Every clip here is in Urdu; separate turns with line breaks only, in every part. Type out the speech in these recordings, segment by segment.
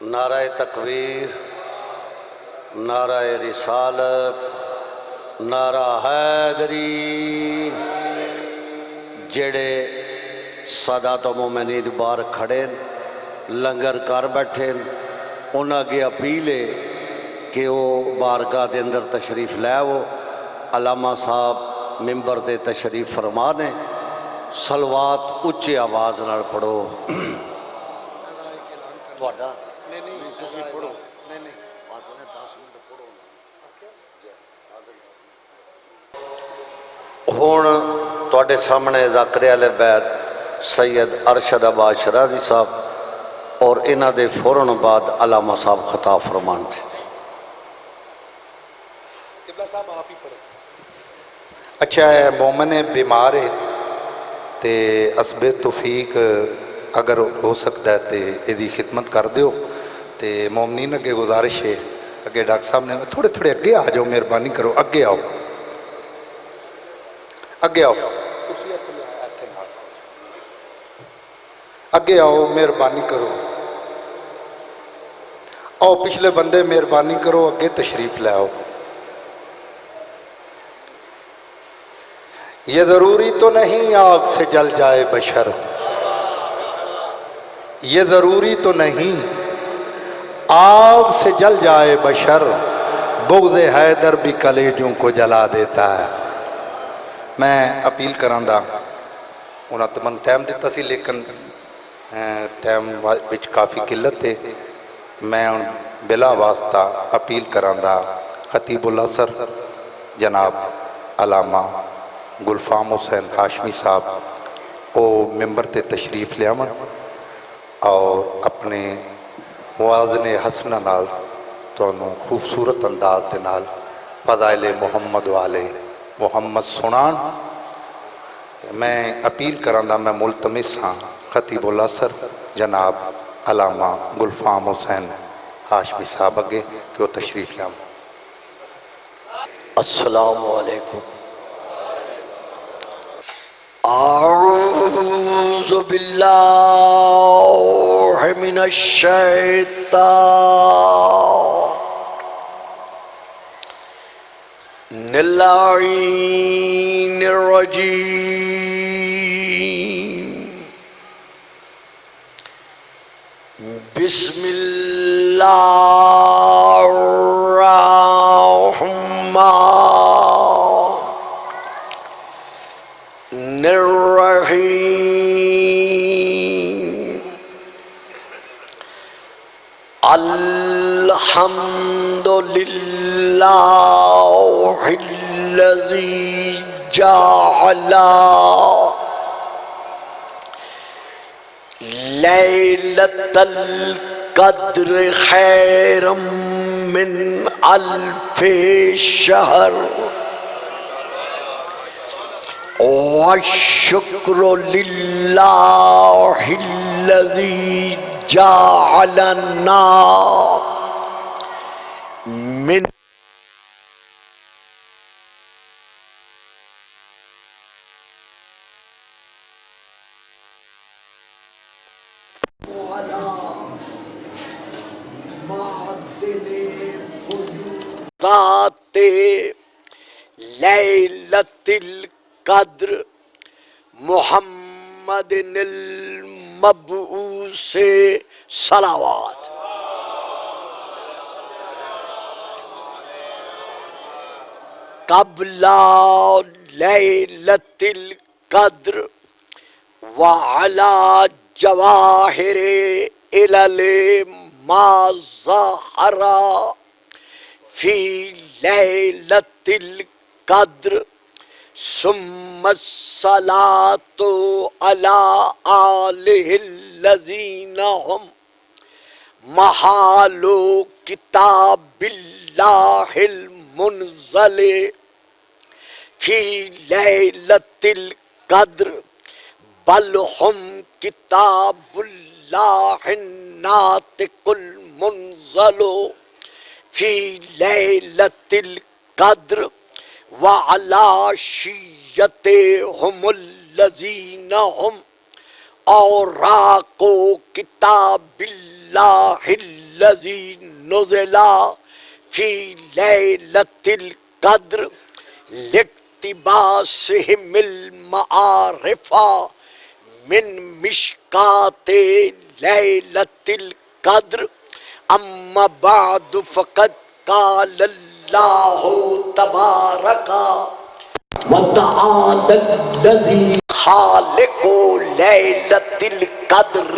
نعرہ تکبیر، نعرہ رسالت، نعرہ حیدری۔ جڑے سادات و مومنین بار کھڑے لنگر کر بیٹھے انہاں کی اپیل ہے کہ وہ بارگاہ دے اندر تشریف لے وہ علامہ صاحب ممبر دے تشریف فرمانے صلوات اچھی آواز نال پڑھو۔ توڑا نہیں تسی پڑھو نہیں بات نے 10 منٹ پڑھو ہون توڑے سامنے ذاکر اہل بیت سید ارشد آباد شرازی صاحب اور انہ دے فوراً بعد علامہ صاحب خطاب فرمان تھے۔
اچھا ہے مومن بیمار ہے تے اسب توفیق اگر ہو سکتا ہے تے ایدی خدمت کر دیو تے مومنین اگے گزارش ہے اگے ڈاکٹر صاحب نے تھوڑے تھوڑے اگے آ جاؤ مہربانی کرو اگے آؤ اگے آؤ اگے آؤ مہربانی کرو آؤ پچھلے بندے مہربانی کرو اگے تشریف لے آؤ۔ یہ ضروری تو نہیں آگ سے جل جائے بشر، یہ ضروری تو نہیں آگ سے جل جائے بشر، بغض حیدر بھی کلیجوں کو جلا دیتا ہے۔ میں اپیل کراندہ انہاں تمن ٹائم دیتا سی لیکن ٹائم وچ کافی قلت ہے۔ میں بلا واسطہ اپیل کراندہ خطیب الاسر جناب علامہ گلفام حسین ہاشمی صاحب او ممبر تے تشریف لے آمن اور اپنے موازن حسنہ نال تو انہوں خوبصورت انداز دے نال فضائل محمد والے محمد سنان۔ میں اپیل کراندہ میں ملتمس ہاں خطیب الاسر جناب علامہ گلفام حسین ہاشمی صاحب اگے کہ وہ تشریف لے آمن۔
السلام علیکم۔ اعوذ باللہ من الشیطان اللعین الرجیم۔ بسم اللہ الرحمن الرحیم۔ الحمد للہ الذی جعل لیلۃ القدر خیرا من الف شہر، والشکر للہ الذی جعلنا من ذات لیلۃ القدر محمد المبعوث صلوات۔ قبل لیلۃ القدر وعلی جواہر علل ما ظہر فی لیلۃ القدر، ثم الصلاۃ علی آلہ الذین ہم محال کتاب اللہ المنزل فی لیلۃ القدر، بل ہم کتاب اللہ الناطق المنزل فی لیلۃ القدر، وعلی شیتہم الذین ہم اوراق کتاب اللہ
الذی نزل فی لیلۃ القدر لاقتباسہم المعارف من مشکات لیلۃ القدر اما بعد فقد قال اللہ تبارک وتعالی الذی خالق لیلۃ القدر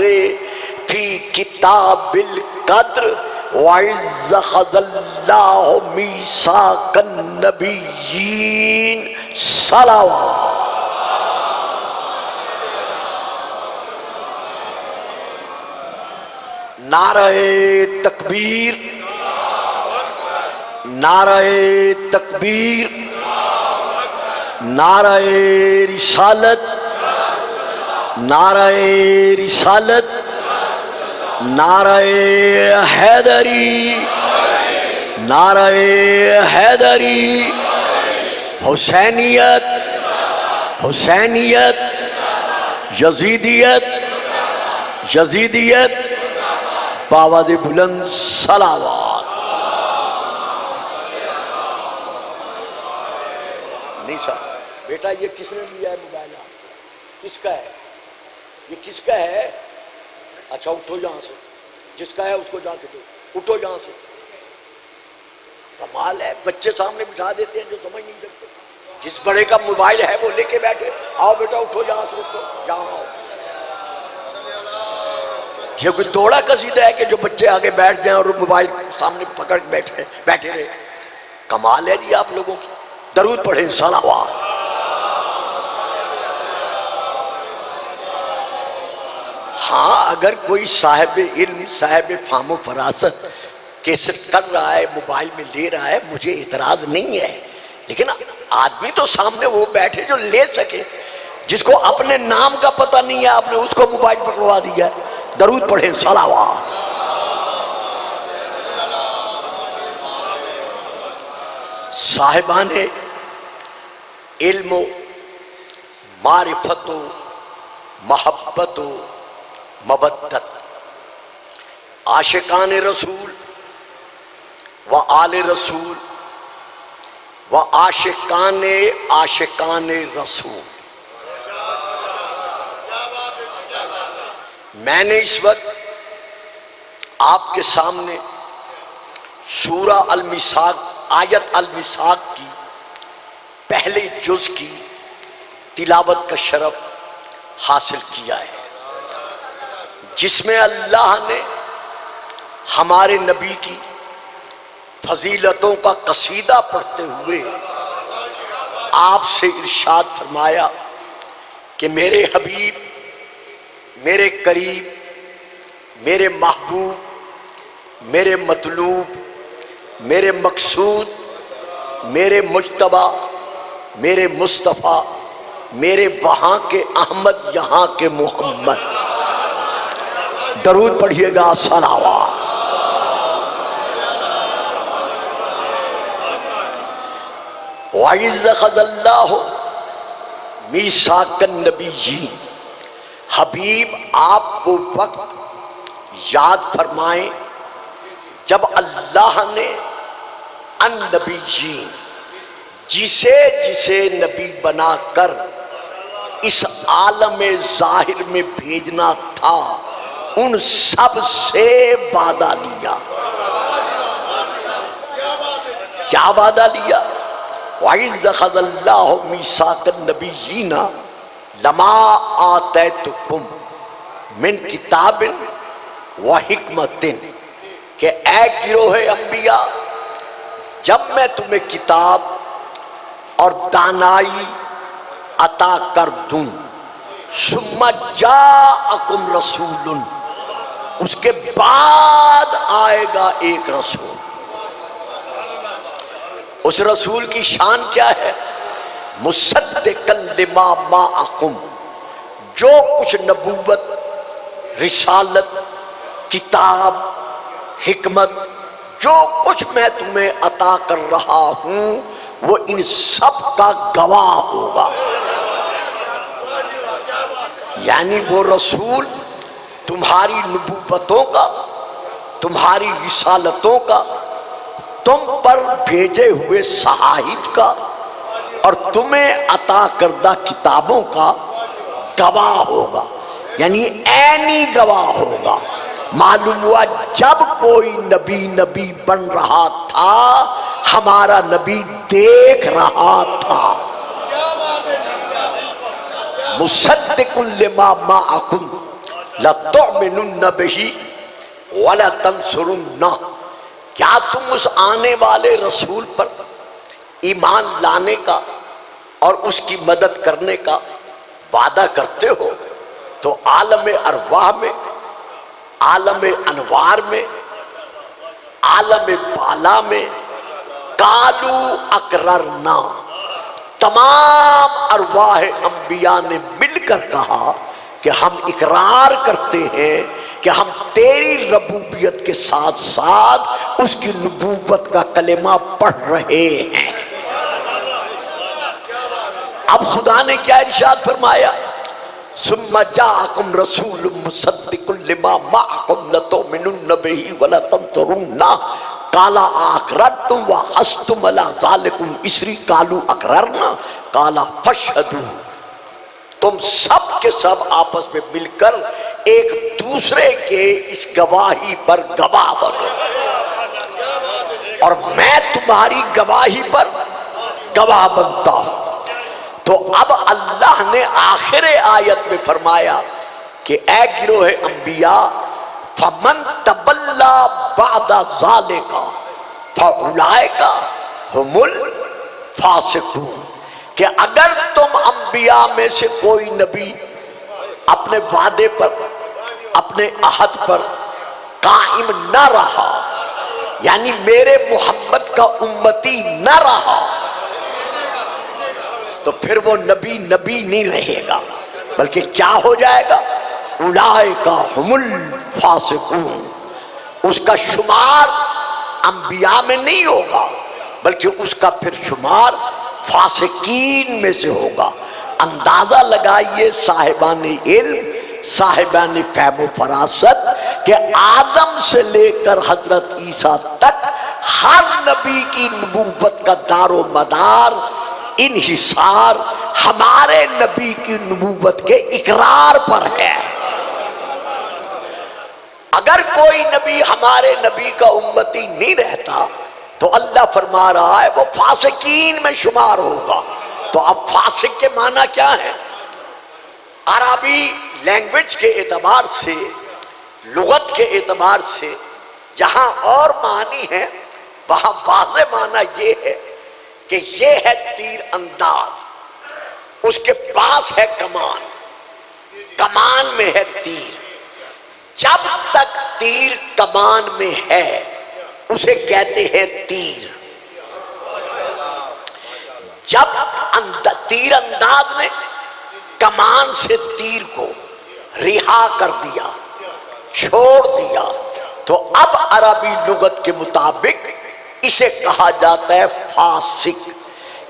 فی کتاب القدر وَإِذْ أَخَذَ اللَّهُ مِيثَاقَ النَّبِيِّينَ صلوات نعرہ تکبیر، نعرہ تکبیر، نعرہ رسالت، نعرہ رسالت، نعرہ حیدری، نعرہ حیدری، حسینیت، حسینیت، یزیدیت، یزیدیت، باواد بلند صلوات۔ نیسا بیٹا یہ کس نے لیا ہے موبائل؟ کس کا ہے یہ؟ کس کا ہے؟ اچھا اٹھو یہاں سے، جس کا ہے اس کو جا کے دو، اٹھو یہاں سے۔ کمال ہے، بچے سامنے بٹھا دیتے ہیں جو سمجھ نہیں سکتے۔ جس بڑے کا موبائل ہے وہ لے کے بیٹھے، آؤ بیٹا اٹھو یہاں سے، اٹھو یہاں آؤ۔ یہ کوئی دوڑا قصیدہ ہے کہ جو بچے آگے بیٹھ جائیں اور موبائل سامنے پکڑ کے بیٹھے رہے؟ کمال ہے جی آپ لوگوں کی۔ درود پڑھیں صلوات۔ ہاں اگر کوئی صاحب علم، صاحب فہم و فراست کیسٹ کر رہا ہے، موبائل میں لے رہا ہے، مجھے اعتراض نہیں ہے، لیکن آدمی تو سامنے وہ بیٹھے جو لے سکے۔ جس کو اپنے نام کا پتہ نہیں ہے آپ نے اس کو موبائل پکڑوا دیا ہے۔ درود پڑھیں صلوات۔ صاحبان علم و معرفت و محبت و مودت، عاشقان رسول و آل رسول و عاشقان رسول، میں نے اس وقت آپ کے سامنے سورہ المیثاق، آیت المیثاق کی پہلے جز کی تلاوت کا شرف حاصل کیا ہے، جس میں اللہ نے ہمارے نبی کی فضیلتوں کا قصیدہ پڑھتے ہوئے آپ سے ارشاد فرمایا کہ میرے حبیب، میرے قریب، میرے محبوب، میرے مطلوب، میرے مقصود، میرے مجتبی، میرے مصطفیٰ، میرے وہاں کے احمد یہاں کے محمد۔ درود پڑھیے گا صلوات۔ وَإِذْ أَخَذَ اللَّهُ مِيثَاقَ النَّبِيِّينَ، حبیب آپ کو وقت یاد فرمائیں جب اللہ نے النبیین، جسے نبی بنا کر اس عالم ظاہر میں بھیجنا تھا، ان سب سے وعدہ لیا۔ کیا وعدہ لیا؟ وَإِذْ أَخَذَ اللَّهُ مِيثَاقَ النَّبِيِّينَ لَمَا آتَيْتُكُمْ مِنْ کِتَابٍ وَحِکْمَةٍ، کہ اے گروہ انبیاء، جب میں تمہیں کتاب اور دانائی عطا کر دوں، ثُمَّ جَاءَكُمْ رَسُولٌ، اس کے بعد آئے گا ایک رسول۔ اس رسول کی شان کیا ہے؟ مصدقا لما معکم، جو کچھ نبوت، رسالت، کتاب، حکمت، جو کچھ میں تمہیں عطا کر رہا ہوں وہ ان سب کا گواہ ہوگا۔ یعنی وہ رسول تمہاری نبوتوں کا، تمہاری رسالتوں کا، تم پر بھیجے ہوئے صحائف کا اور تمہیں عطا کردہ کتابوں کا گواہ ہوگا، یعنی عینی گواہ ہوگا۔ معلوم ہوا جب کوئی نبی بن رہا تھا ہمارا نبی دیکھ رہا تھا۔ مصدق لما معکم لتؤمنن بہ وَلَتَنْصُرُنَّهُ، کیا تم اس آنے والے رسول پر ایمان لانے کا اور اس کی مدد کرنے کا وعدہ کرتے ہو؟ تو عالم ارواح میں، عالم انوار میں، عالم بالا میں قالو اقررنا، تمام ارواح انبیاء نے مل کر کہا کہ ہم اقرار کرتے ہیں کہ ہم تیری ربوبیت کے ساتھ ساتھ اس کی نبوت کا کلمہ پڑھ رہے ہیں۔ اب خدا نے کیا ارشاد فرمایا؟ ثم جاءکم رسول مصدق لما معکم لتؤمنن بہ ولتنصرنہ قال اقررتم واخذتم علی ذلکم اسری قالوا اقررنا قال فاشہدوا، تم سب کے سب آپس میں مل کر ایک دوسرے کے اس گواہی پر گواہ بنو، اور میں تمہاری گواہی پر گواہ بنتا ہوں۔ تو اب اللہ نے آخر آیت میں فرمایا کہ اے گروہ انبیاء فمن تبلا بعد ذالک فاولئک هم الفاسقون، کہ اگر تم انبیاء میں سے کوئی نبی اپنے وعدے پر، اپنے عہد پر قائم نہ رہا، یعنی میرے محمد کا امتی نہ رہا، تو پھر وہ نبی نہیں رہے گا، بلکہ کیا ہو جائے گا؟ اولئک هم الفاسقون، اس کا شمار انبیاء میں نہیں ہوگا بلکہ اس کا پھر شمار فاسقین میں سے ہوگا۔ اندازہ لگائیے صاحبان علم، صاحبان فہم و فراست، کہ آدم سے لے کر حضرت عیسیٰ تک ہر نبی کی نبوت کا دار و مدار، انحصار ہمارے نبی کی نبوت کے اقرار پر ہے۔ اگر کوئی نبی ہمارے نبی کا امتی نہیں رہتا تو اللہ فرما رہا ہے وہ فاسقین میں شمار ہوگا۔ تو اب فاسق کے معنی کیا ہے؟ عربی لینگویج کے اعتبار سے، لغت کے اعتبار سے جہاں اور معنی ہے وہاں واضح معنی یہ ہے کہ یہ ہے تیر انداز، اس کے پاس ہے کمان، کمان میں ہے تیر، جب تک تیر کمان میں ہے اسے کہتے ہیں تیر۔ جب تیر انداز نے کمان سے تیر کو رہا کر دیا، چھوڑ دیا، تو اب عربی لغت کے مطابق اسے کہا جاتا ہے فاسق،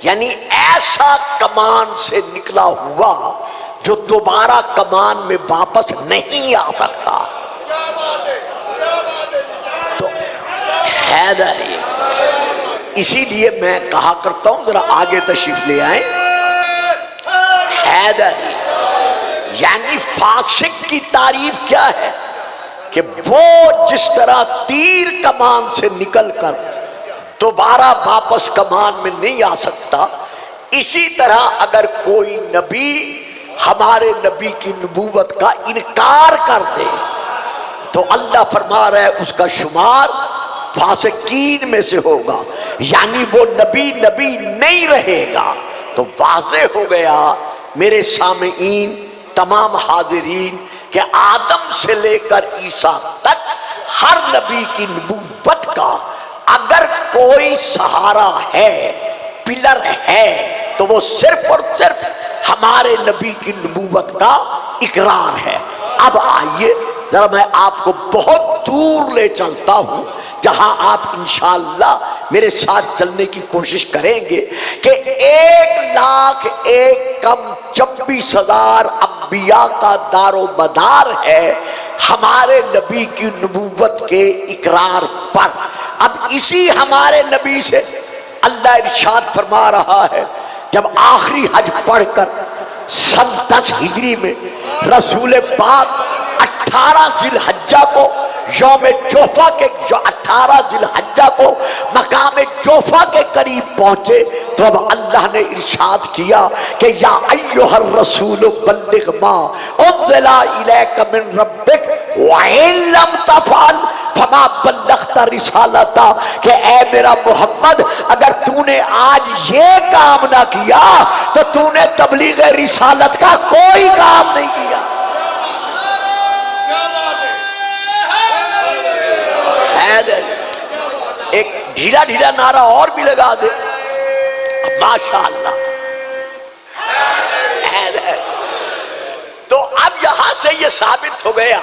یعنی ایسا کمان سے نکلا ہوا جو دوبارہ کمان میں واپس نہیں آ سکتا۔ تو حیدری، اسی لیے میں کہا کرتا ہوں ذرا آگے تشریف لے آئیں، حیدری یعنی فاسق کی تعریف کیا ہے؟ کہ وہ جس طرح تیر کمان سے نکل کر دوبارہ واپس کمان میں نہیں آ سکتا، اسی طرح اگر کوئی نبی ہمارے نبی کی نبوت کا انکار کر دے تو اللہ فرما رہا ہے اس کا شمار فاسقین میں سے ہوگا، یعنی وہ نبی نہیں رہے گا۔ تو واضح ہو گیا میرے سامعین، تمام حاضرین، کہ آدم سے لے کر عیسیٰ تک ہر نبی کی نبوت کا اگر کوئی سہارا ہے، پلر ہے، تو وہ صرف اور صرف ہمارے نبی کی نبوت کا اقرار ہے۔ اب آئیے ذرا میں آپ کو بہت دور لے چلتا ہوں جہاں آپ انشاءاللہ میرے ساتھ چلنے کی کوشش کریں گے کہ 1,01,26,000 انبیاء کا دار و مدار ہے ہمارے نبی کی نبوت کے اقرار پر۔ اب اسی ہمارے نبی سے اللہ ارشاد فرما رہا ہے، جب آخری حج پڑھ کر سن 10 ہجری میں رسول پاک 18 ذی الحجہ کو یوم جوفہ کے جو 18 ذی الحجہ کو مقام جوفہ کے قریب پہنچے تو اب اللہ نے ارشاد کیا کہ یا ایھا الرسول بلغ ما انزل الیک من ربک وان لم تفعل فما بلغت رسالتا، کہ اے میرا محمد اگر تو نے آج یہ کام نہ کیا تو تو نے تبلیغ رسالت کا کوئی کام نہیں کیا۔ ایک ڈھیلا ڈھیلا نعرہ اور بھی لگا دے، ماشاءاللہ۔ تو اب یہاں سے یہ ثابت ہو گیا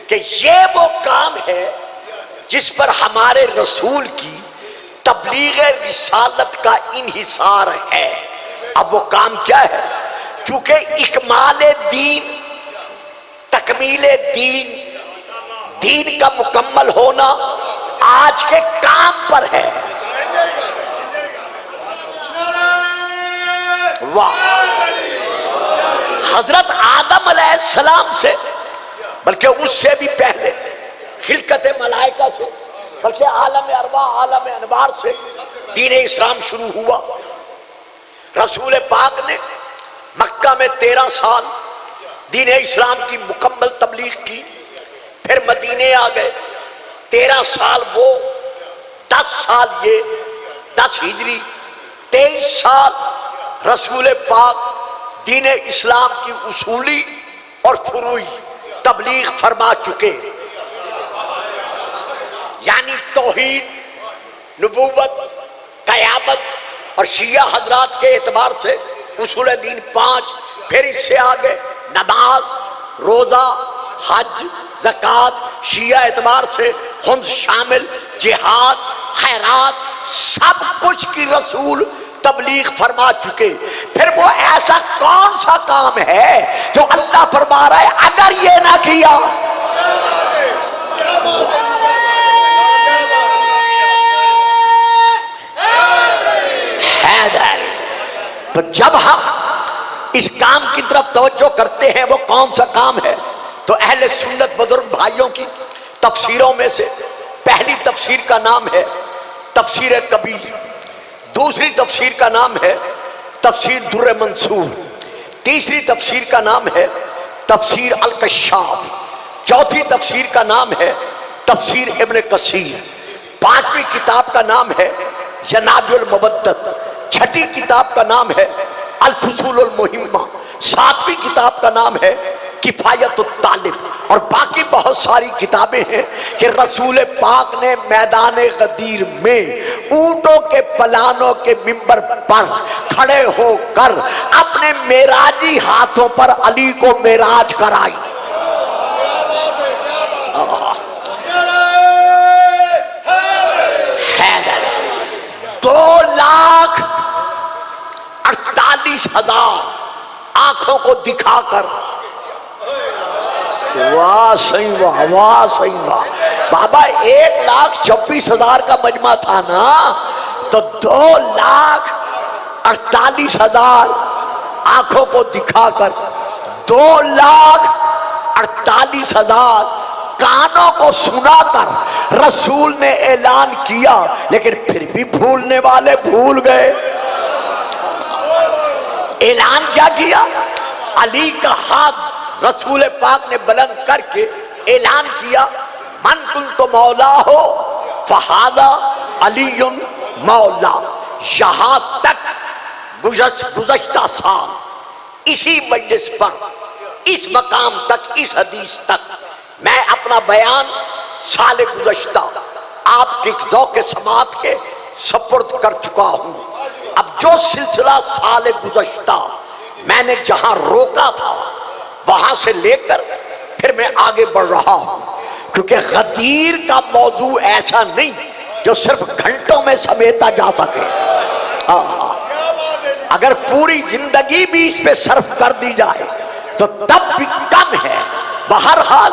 کہ یہ وہ کام ہے جس پر ہمارے رسول کی تبلیغ رسالت کا انحصار ہے۔ اب وہ کام کیا ہے؟ چونکہ اکمال دین، تکمیل دین، دین کا مکمل ہونا آج کے کام پر ہے۔ واہ! حضرت آدم علیہ السلام سے، بلکہ اس سے بھی پہلے خلقت ملائکہ سے، بلکہ عالم ارواح، عالم انوار سے دین اسلام شروع ہوا۔ رسول پاک نے مکہ میں 13 سال دین اسلام کی مکمل تبلیغ کی، پھر مدینے آ گئے، 13 سال وہ، 10 سال یہ، 10 ہجری، 23 سال رسول پاک دین اسلام کی اصولی اور فروعی تبلیغ فرما چکے، یعنی توحید، نبوت، قیامت اور شیعہ حضرات کے اعتبار سے اصول دین 5، پھر اس سے آگے نماز، روزہ، حج، زکوٰۃ، شیعہ اعتبار سے خمس شامل، جہاد، خیرات، سب کچھ کی رسول تبلیغ فرما چکے۔ پھر وہ ایسا کون سا کام ہے جو اللہ فرما رہا ہے اگر یہ نہ کیا؟ تو جب ہم اس کام کی طرف توجہ کرتے ہیں وہ کون سا کام ہے، تو اہل سنت بزرگ بھائیوں کی تفسیروں میں سے پہلی تفسیر کا نام ہے تفسیر کبیر، دوسری تفسیر کا نام ہے تفسیر در منصور، تیسری تفسیر کا نام ہے تفسیر الکشاف، چوتھی تفسیر کا نام ہے تفسیر ابن کثیر، پانچویں کتاب کا نام ہے ینابع المبدت، چھٹی کتاب کا نام ہے الفصول المہمہ، ساتویں کتاب کا نام ہے کفایت الطالب، اور باقی بہت ساری کتابیں ہیں کہ رسول پاک نے میدان غدیر میں اونٹوں کے پلانوں کے منبر پر کھڑے ہو کر اپنے معراجی ہاتھوں پر علی کو معراج کرائی۔ 2,48,000 آنکھوں کو دکھا کر، واہ صحیح واہ، واہ صحیح واہ بابا، 1,26,000 کا مجمع تھا نا، تو 2,48,000 آنکھوں کو دکھا کر، 2,48,000 کانوں کو سنا کر رسول نے اعلان کیا، لیکن پھر بھی بھولنے والے بھول گئے۔ اعلان کیا کیا؟ علی کا ہاتھ رسول پاک نے بلند کر کے اعلان کیا، من کنت مولا ہو فہذا علی مولا۔ یہاں تک گزشتہ سال اسی مجلس پر، اس مقام تک، اس حدیث تک میں اپنا بیان سال گزشتہ آپ کی ذوق سماعت کے سپرد کر چکا ہوں۔ اب جو سلسلہ سال گزشتہ میں نے جہاں روکا تھا وہاں سے لے کر پھر میں آگے بڑھ رہا ہوں، کیونکہ غدیر کا موضوع ایسا نہیں جو صرف گھنٹوں میں سمیٹا جا سکے۔ اگر پوری زندگی بھی اس پہ صرف کر دی جائے تو تب بھی کم ہے۔ بہرحال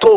2,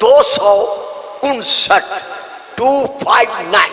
259, 259,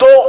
2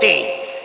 3।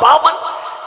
52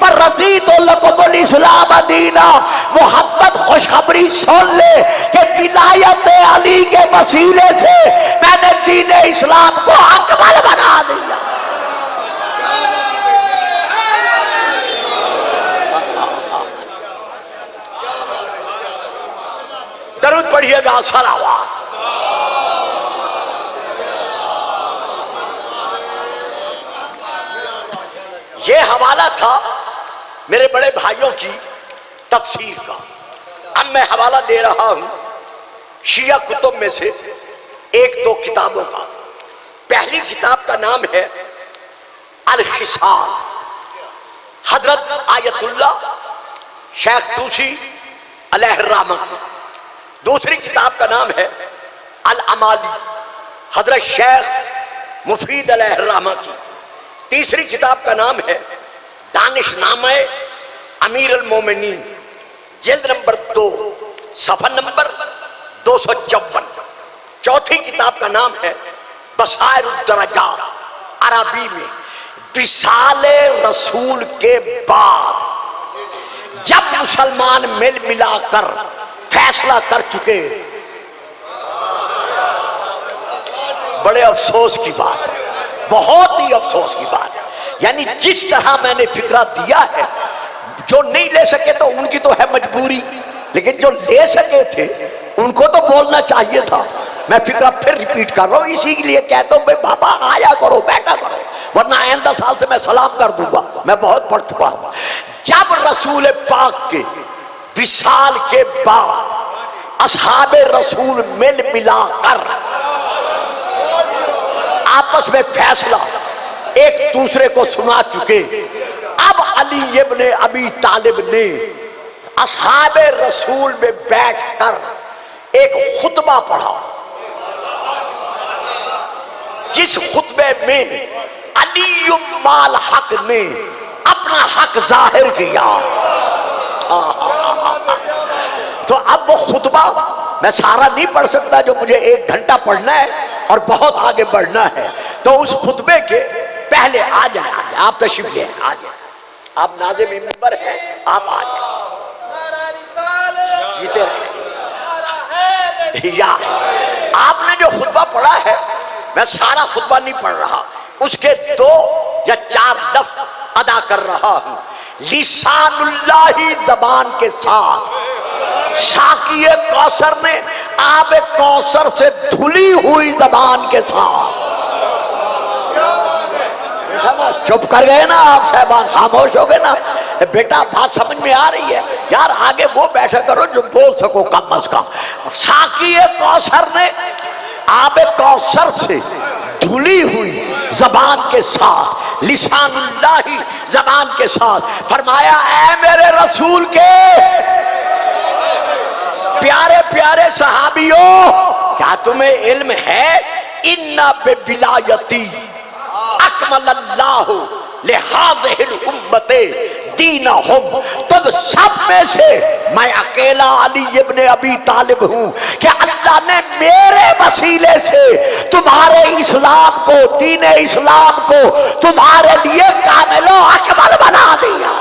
ورضیت لکم الاسلام دینا. محمد خوشخبری سن لے کہ ولایت علی کے وسیلے سے میں نے دین اسلام کو اکمل بنا دیا. درود پڑھیے گا صلوات. یہ حوالہ تھا میرے بڑے بھائیوں کی تفسیر کا. اب میں حوالہ دے رہا ہوں شیعہ کتب میں سے ایک دو کتابوں کا. پہلی کتاب کا نام ہے الخصال، حضرت آیت اللہ شیخ طوسی علیہ الرحمہ کی. دوسری کتاب کا نام ہے الامالی، حضرت شیخ مفید علیہ الرحمہ کی. تیسری کتاب کا نام ہے دانش نامہ امیر المومنین، جلد نمبر 2 صفحہ نمبر 254. چوتھی کتاب کا نام ہے بصائر الدرجات، عربی میں وصال رسول کے بعد جب مسلمان مل ملا کر فیصلہ کر چکے. بڑے افسوس کی بات ہے، بہت ہی افسوس کی بات ہے. یعنی جس طرح میں نے فکرہ دیا ہے، جو نہیں لے سکے تو ان کی تو ہے مجبوری، لیکن جو لے سکے تھے ان کو تو بولنا چاہیے تھا. میں فکرہ پھر ریپیٹ کر رہا ہوں، اسی لیے کہتا ہوں بھائی بابا آیا کرو، بیٹھا کرو، ورنہ آئندہ سال سے میں سلام کر دوں گا. میں بہت پڑھ چکا ہوں. جب رسول پاک کے وصال کے بعد اصحاب رسول مل ملا کر آپس میں فیصلہ ایک دوسرے کو سنا چکے، اب علی ابن ابی طالب نے اصحاب رسول میں بیٹھ کر ایک خطبہ پڑھا، جس خطبے میں علی مال حق نے اپنا حق ظاہر کیا. تو اب وہ خطبہ میں سارا نہیں پڑھ سکتا جو مجھے 1 گھنٹہ پڑھنا ہے اور بہت آگے بڑھنا ہے. تو اس خطبے کے پہلے آ جائیں آپ تشریف لیں، آ جائیں آپ ناظم منبر ہیں، آپ آ جائیں جیتے رہیں. یا آپ نے جو خطبہ پڑھا ہے، میں سارا خطبہ نہیں پڑھ رہا، اس کے 2 یا 4 لفظ ادا کر رہا ہوں. لسان اللہ زبان کے ساتھ ساقی کوثر نے آب کوثر سے دھلی ہوئی زبان کے ساتھ. چپ کر گئے نا آپ صاحبان، خاموش ہو گئے نا. بیٹا بات سمجھ میں آ رہی ہے یار، آگے وہ بیٹھا کرو جو بول سکو کم از کم. ساقی کوثر نے آب کوثر سے دھلی ہوئی زبان کے ساتھ، لسان اللہ زبان کے ساتھ فرمایا، اے میرے رسول کے پیارے پیارے صحابیوں، کیا تمہیں علم ہے اِنَّ بِوِلَایَتِی اکمل اللہ لہذہ الامت دینہم. تم سب میں سے میں اکیلا علی ابن ابی طالب ہوں کہ اللہ نے میرے وسیلے سے تمہارے اسلام کو، دین اسلام کو تمہارے لیے کامل و اکمل بنا دیا.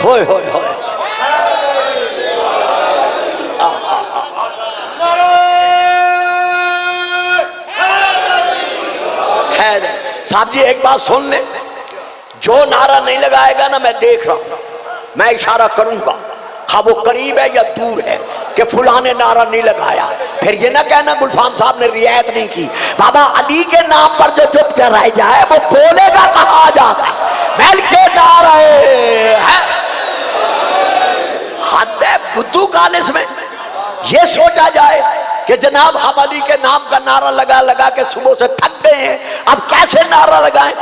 ہوئے ہوئے ہوئے. صاحب جی ایک بات سن لیں، جو نعرہ نہیں لگائے گا نا، میں دیکھ رہا ہوں، میں اشارہ کروں گا، خواہ وہ قریب ہے یا دور ہے، کہ فلاں نے نعرہ نہیں لگایا. پھر یہ نہ کہنا گلفام صاحب نے رعایت نہیں کی. بابا علی کے نام پر جو چپ کر رہ جائے وہ بولے گا کہاں جا کر. مل کے نعرہ ہے حد ہے. بدو کالس میں یہ سوچا جائے کہ جناب ہم علی کے نام کا نعرہ لگا لگا کے صبح سے تھک گئے ہیں، اب کیسے نعرہ لگائیں.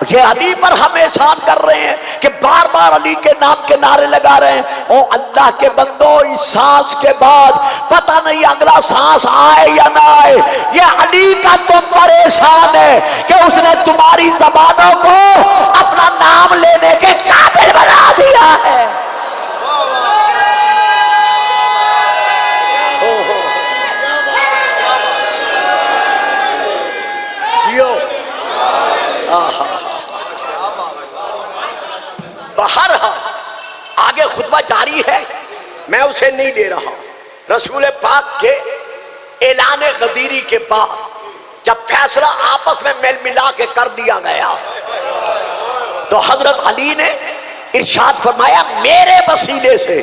یہ علی پر ہم احسان کر رہے ہیں کہ بار بار علی کے نام کے نعرے لگا رہے ہیں. او اللہ کے بندو، اس سانس کے بعد پتہ نہیں اگلا سانس آئے یا نہ آئے، یہ علی کا تم پر احسان ہے کہ اس نے تمہاری زبانوں کو اپنا نام لینے کے قابل بنا دیا ہے. جیو جاری ہے، میں اسے نہیں دے رہا۔ رسول پاک کے اعلان غدیری کے بعد جب فیصلہ آپس میں مل ملا کے کر دیا گیا تو حضرت علی نے ارشاد فرمایا میرے وسیلے سے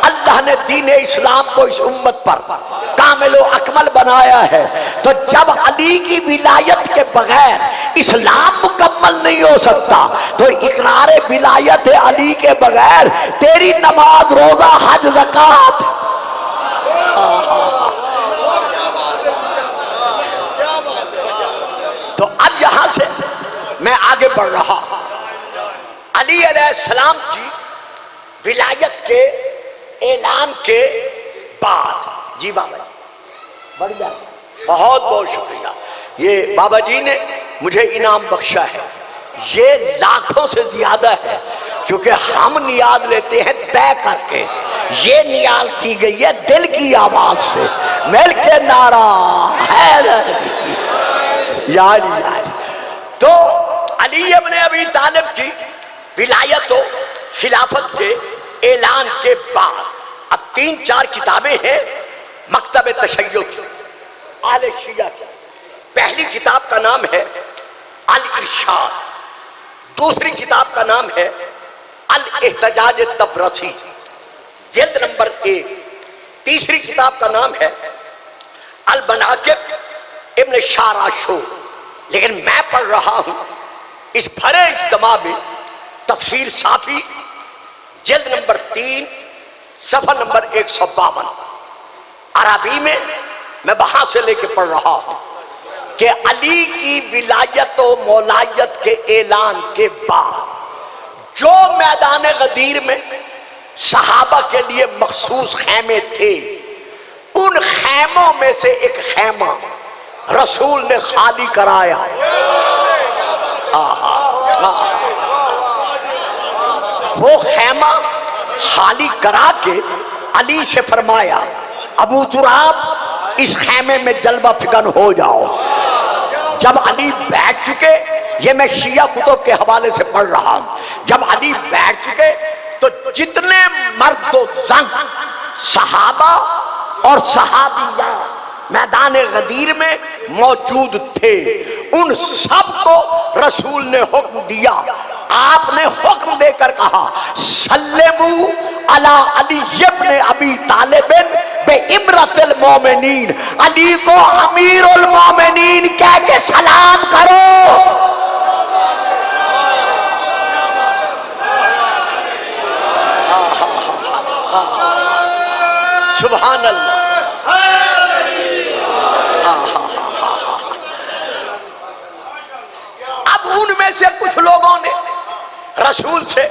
اللہ نے دین اسلام کو اس امت پر کامل و اکمل بنایا ہے، تو جب علی کی ولایت کے بغیر اسلام مکمل نہیں ہو سکتا تو اقرار ولایت علی کے بغیر تیری نماز روزہ حج زکات۔ تو اب یہاں سے میں آگے بڑھ رہا، علی علیہ السلام کی ولایت کے اعلان کے بعد، جی بابا بڑھ جائے، بہت بہت شکریہ، یہ بابا جی نے مجھے انعام بخشا ہے، یہ لاکھوں سے زیادہ ہے، کیونکہ ہم نیاز لیتے ہیں طے کر کے، یہ نیاز دی گئی ہے دل کی آواز سے، مل کے نعرہ حیدر یا علی۔ تو علی ابن ابی طالب کی ولایت و خلافت کے اعلان کے بعد اب 3-4 کتابیں ہیں مکتب تشیع کی، آل شیعہ کی۔ پہلی کتاب کا نام ہے الارشاد، دوسری کتاب کا نام ہے الاحتجاج الطبرسی جلد نمبر 1، تیسری کتاب کا نام ہے المناقب ابن شاراشو۔ لیکن میں پڑھ رہا ہوں اس بھرے اجتماع میں تفسیر صافی جلد نمبر 3 صفحہ نمبر 152، عربی میں میں وہاں سے لے کے پڑھ رہا ہوں کہ علی کی ولایت و مولایت کے اعلان کے بعد جو میدان غدیر میں صحابہ کے لیے مخصوص خیمے تھے، ان خیموں میں سے ایک خیمہ رسول نے خالی کرایا۔ وہ خیمہ خالی کرا کے علی سے فرمایا ابو تراب اس خیمے میں جلوہ فکن ہو جاؤ۔ جب علی بیٹھ چکے، یہ میں شیعہ کتب کے حوالے سے پڑھ رہا ہوں، جب علی بیٹھ چکے تو جتنے مرد و زن صحابہ اور صحابیہ میدان غدیر میں موجود تھے، ان سب کو رسول نے حکم دیا، آپ نے حکم دے کر کہا سلموا علی علی ابن ابی طالب بامرۃ المومنین، علی کو امیر المومنین کہہ کے سلام کرو۔ سبحان اللہ۔ اب ان میں سے کچھ لوگوں نے رسول سے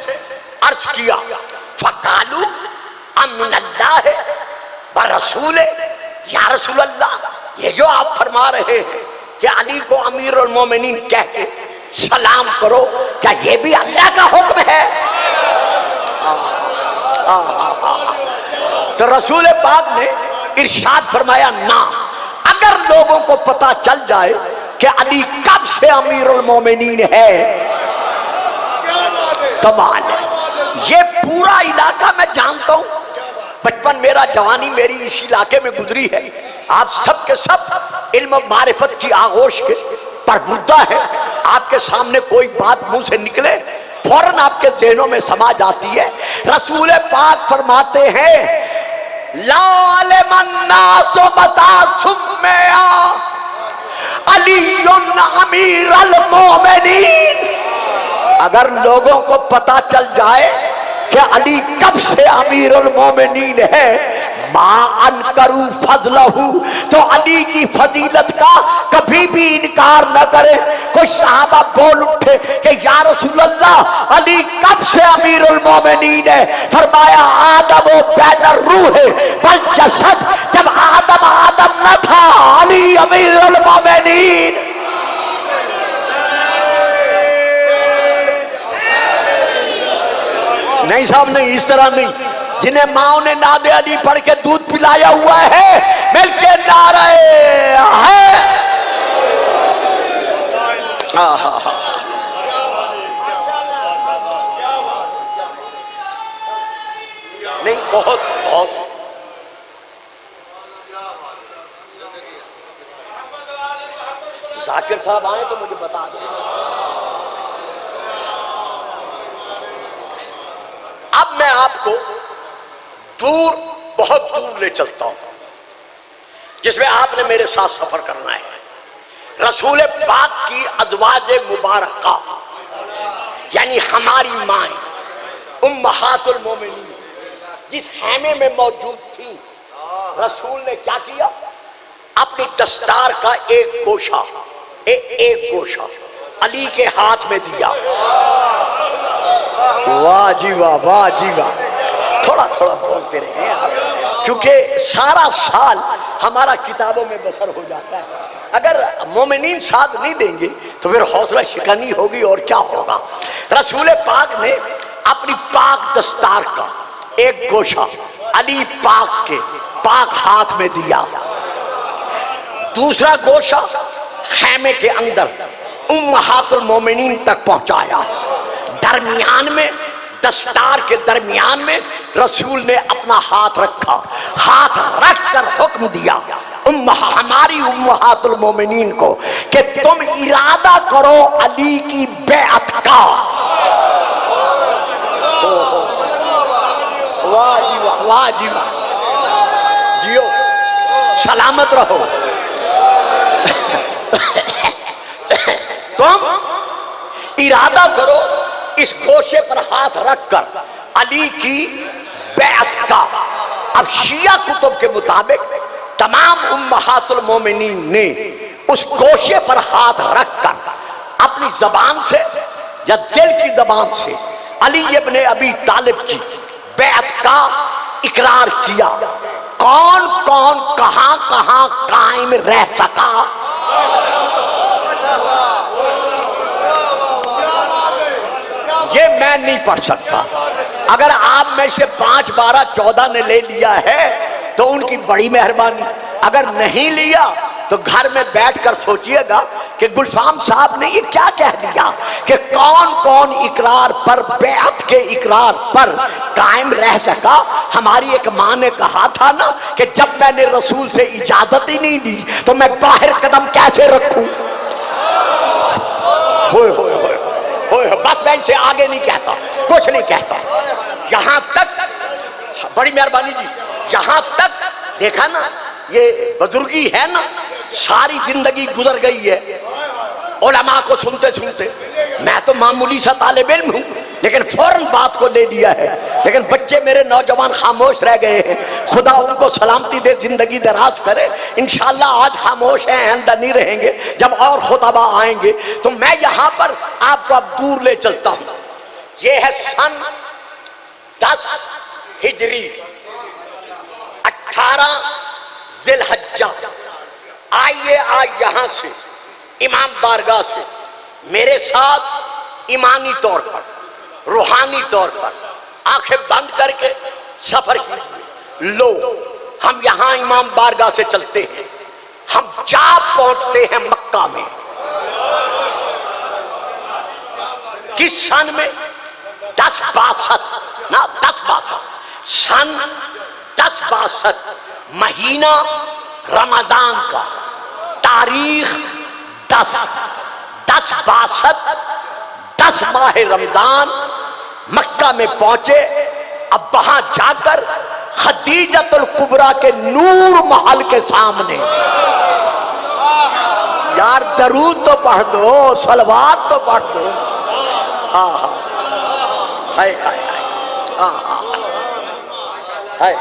عرض کیا فقالو امن اللہ برسول، یا رسول اللہ یہ جو آپ فرما رہے ہیں کہ علی کو امیر المومنین کہہ کے سلام کرو، کیا یہ بھی اللہ کا حکم ہے؟ تو رسول پاک نے ارشاد فرمایا نہ، اگر لوگوں کو پتا چل جائے کہ علی کب سے امیر المومنین ہے، کمال ہے۔ یہ پورا علاقہ میں جانتا ہوں، بچپن میرا، جوانی میری اسی علاقے میں گزری ہے، آپ سب کے سب علم و معرفت کی آغوش کے پربردہ ہے، آپ کے سامنے کوئی بات منہ سے نکلے فوراً آپ کے ذہنوں میں سما جاتی ہے۔ رسول پاک فرماتے ہیں لا علم الناس متى سمع علی امیر المومنین، اگر لوگوں کو پتا چل جائے کہ علی کب سے امیر المومنین ہے، ما انکروا فضلہ، تو علی کی فضیلت کا کبھی بھی انکار نہ کرے۔ کوئی صحابہ بول اٹھے کہ یا رسول اللہ علی کب سے امیر المومنین ہے؟ فرمایا آدم و بین الروح والجسد، جب آدم نہ تھا علی امیر المومنین۔ نہیں صاحب نہیں، اس طرح نہیں، جنہیں ماں نے ناد علی پڑھ کے دودھ پلایا ہوا ہے مل کے نعرہ ہے۔ بہت بہت ذاکر صاحب آئیں تو مجھے بتا دیں. اب میں آپ کو دور بہت دور لے چلتا ہوں جس میں آپ نے میرے ساتھ سفر کرنا ہے. رسول پاک کی ازواج مبارکہ یعنی ہماری مائیں امہات المومنین جس خیمے میں موجود تھیں، رسول نے کیا کیا؟ اپنی دستار کا ایک گوشہ علی کے ہاتھ میں دیا. واہ جی واہ، واہ جی واہ. تھوڑا تھوڑا بولتے رہے آپ کیونکہ سارا سال ہمارا کتابوں میں بسر ہو جاتا ہے. اگر مومنین ساتھ نہیں دیں گے تو پھر حوصلہ شکنی ہوگی اور کیا ہوگا. رسول پاک نے اپنی پاک دستار کا ایک گوشہ علی پاک کے پاک ہاتھ میں دیا. دوسرا گوشہ خیمے کے اندر امہات المومنین تک پہنچایا. درمیان میں دستار کے درمیان میں رسول نے اپنا ہاتھ رکھا. ہاتھ رکھ کر حکم دیا ہماری امہات المومنین کو کہ تم ارادہ کرو علی کی بیعت کا. واہ جی واہ، واہ جی واہ. جیو سلامت رہو. تم ارادہ کرو اس گوشے پر ہاتھ رکھ کر علی کی بیعت کا. اب شیعہ کتب کے مطابق تمام امہات المومنین نے اس گوشے پر ہاتھ رکھ کر اپنی زبان سے یا دل کی زبان سے علی ابن ابی طالب کی بیعت کا اقرار کیا. کون کون کہاں کہاں قائم رہ سکا؟ یہ میں نہیں پڑھ سکتا. اگر آپ میں سے 5 12 14 نے لے لیا ہے تو ان کی بڑی مہربانی. اگر نہیں لیا تو گھر میں بیٹھ کر سوچئے گا کہ گلفام صاحب نے یہ کیا کہہ دیا کہ کون کون اقرار پر، بیعت کے اقرار پر قائم رہ سکا. ہماری ایک ماں نے کہا تھا نا کہ جب میں نے رسول سے اجازت ہی نہیں دی تو میں باہر قدم کیسے رکھوں. ہوئے ہوئے ہوئے ہوئے. بس میں ان سے آگے نہیں کہتا، کچھ نہیں کہتا. یہاں تک بڑی مہربانی جی، یہاں تک دیکھا نا یہ بزرگی ہے نا، ساری زندگی گزر گئی ہے علماء کو سنتے سنتے. میں تو معمولی سا طالب علم ہوں لیکن فوراً بات کو لے لیا ہے. لیکن بچے میرے نوجوان خاموش رہ گئے ہیں. خدا ان کو سلامتی دے، زندگی دراز کرے. انشاءاللہ آج خاموش ہیں، آئندہ نہیں رہیں گے. جب اور خطبہ آئیں گے تو میں یہاں پر آپ کو اب دور لے چلتا ہوں. یہ ہے سن 10 ہجری 18 ذی الحجہ. آئیے آج یہاں سے امام بارگاہ سے میرے ساتھ ایمانی طور پر، روحانی طور پر آنکھیں بند کر کے سفر کیجیے. لو ہم یہاں امام بارگاہ سے چلتے ہیں، ہم جا پہنچتے ہیں مکہ میں. کس سن میں؟ 1062 نا 1062 سن 1062 مہینہ رمضان کا، تاریخ 10/62 10 ماہ رمضان مکہ میں پہنچے. اب وہاں جا کر خدیجۃ الکبریٰ کے نور محل کے سامنے، یار درود تو پڑھ دو، صلوات تو پڑھ دو. ہائے ہائے ہائے،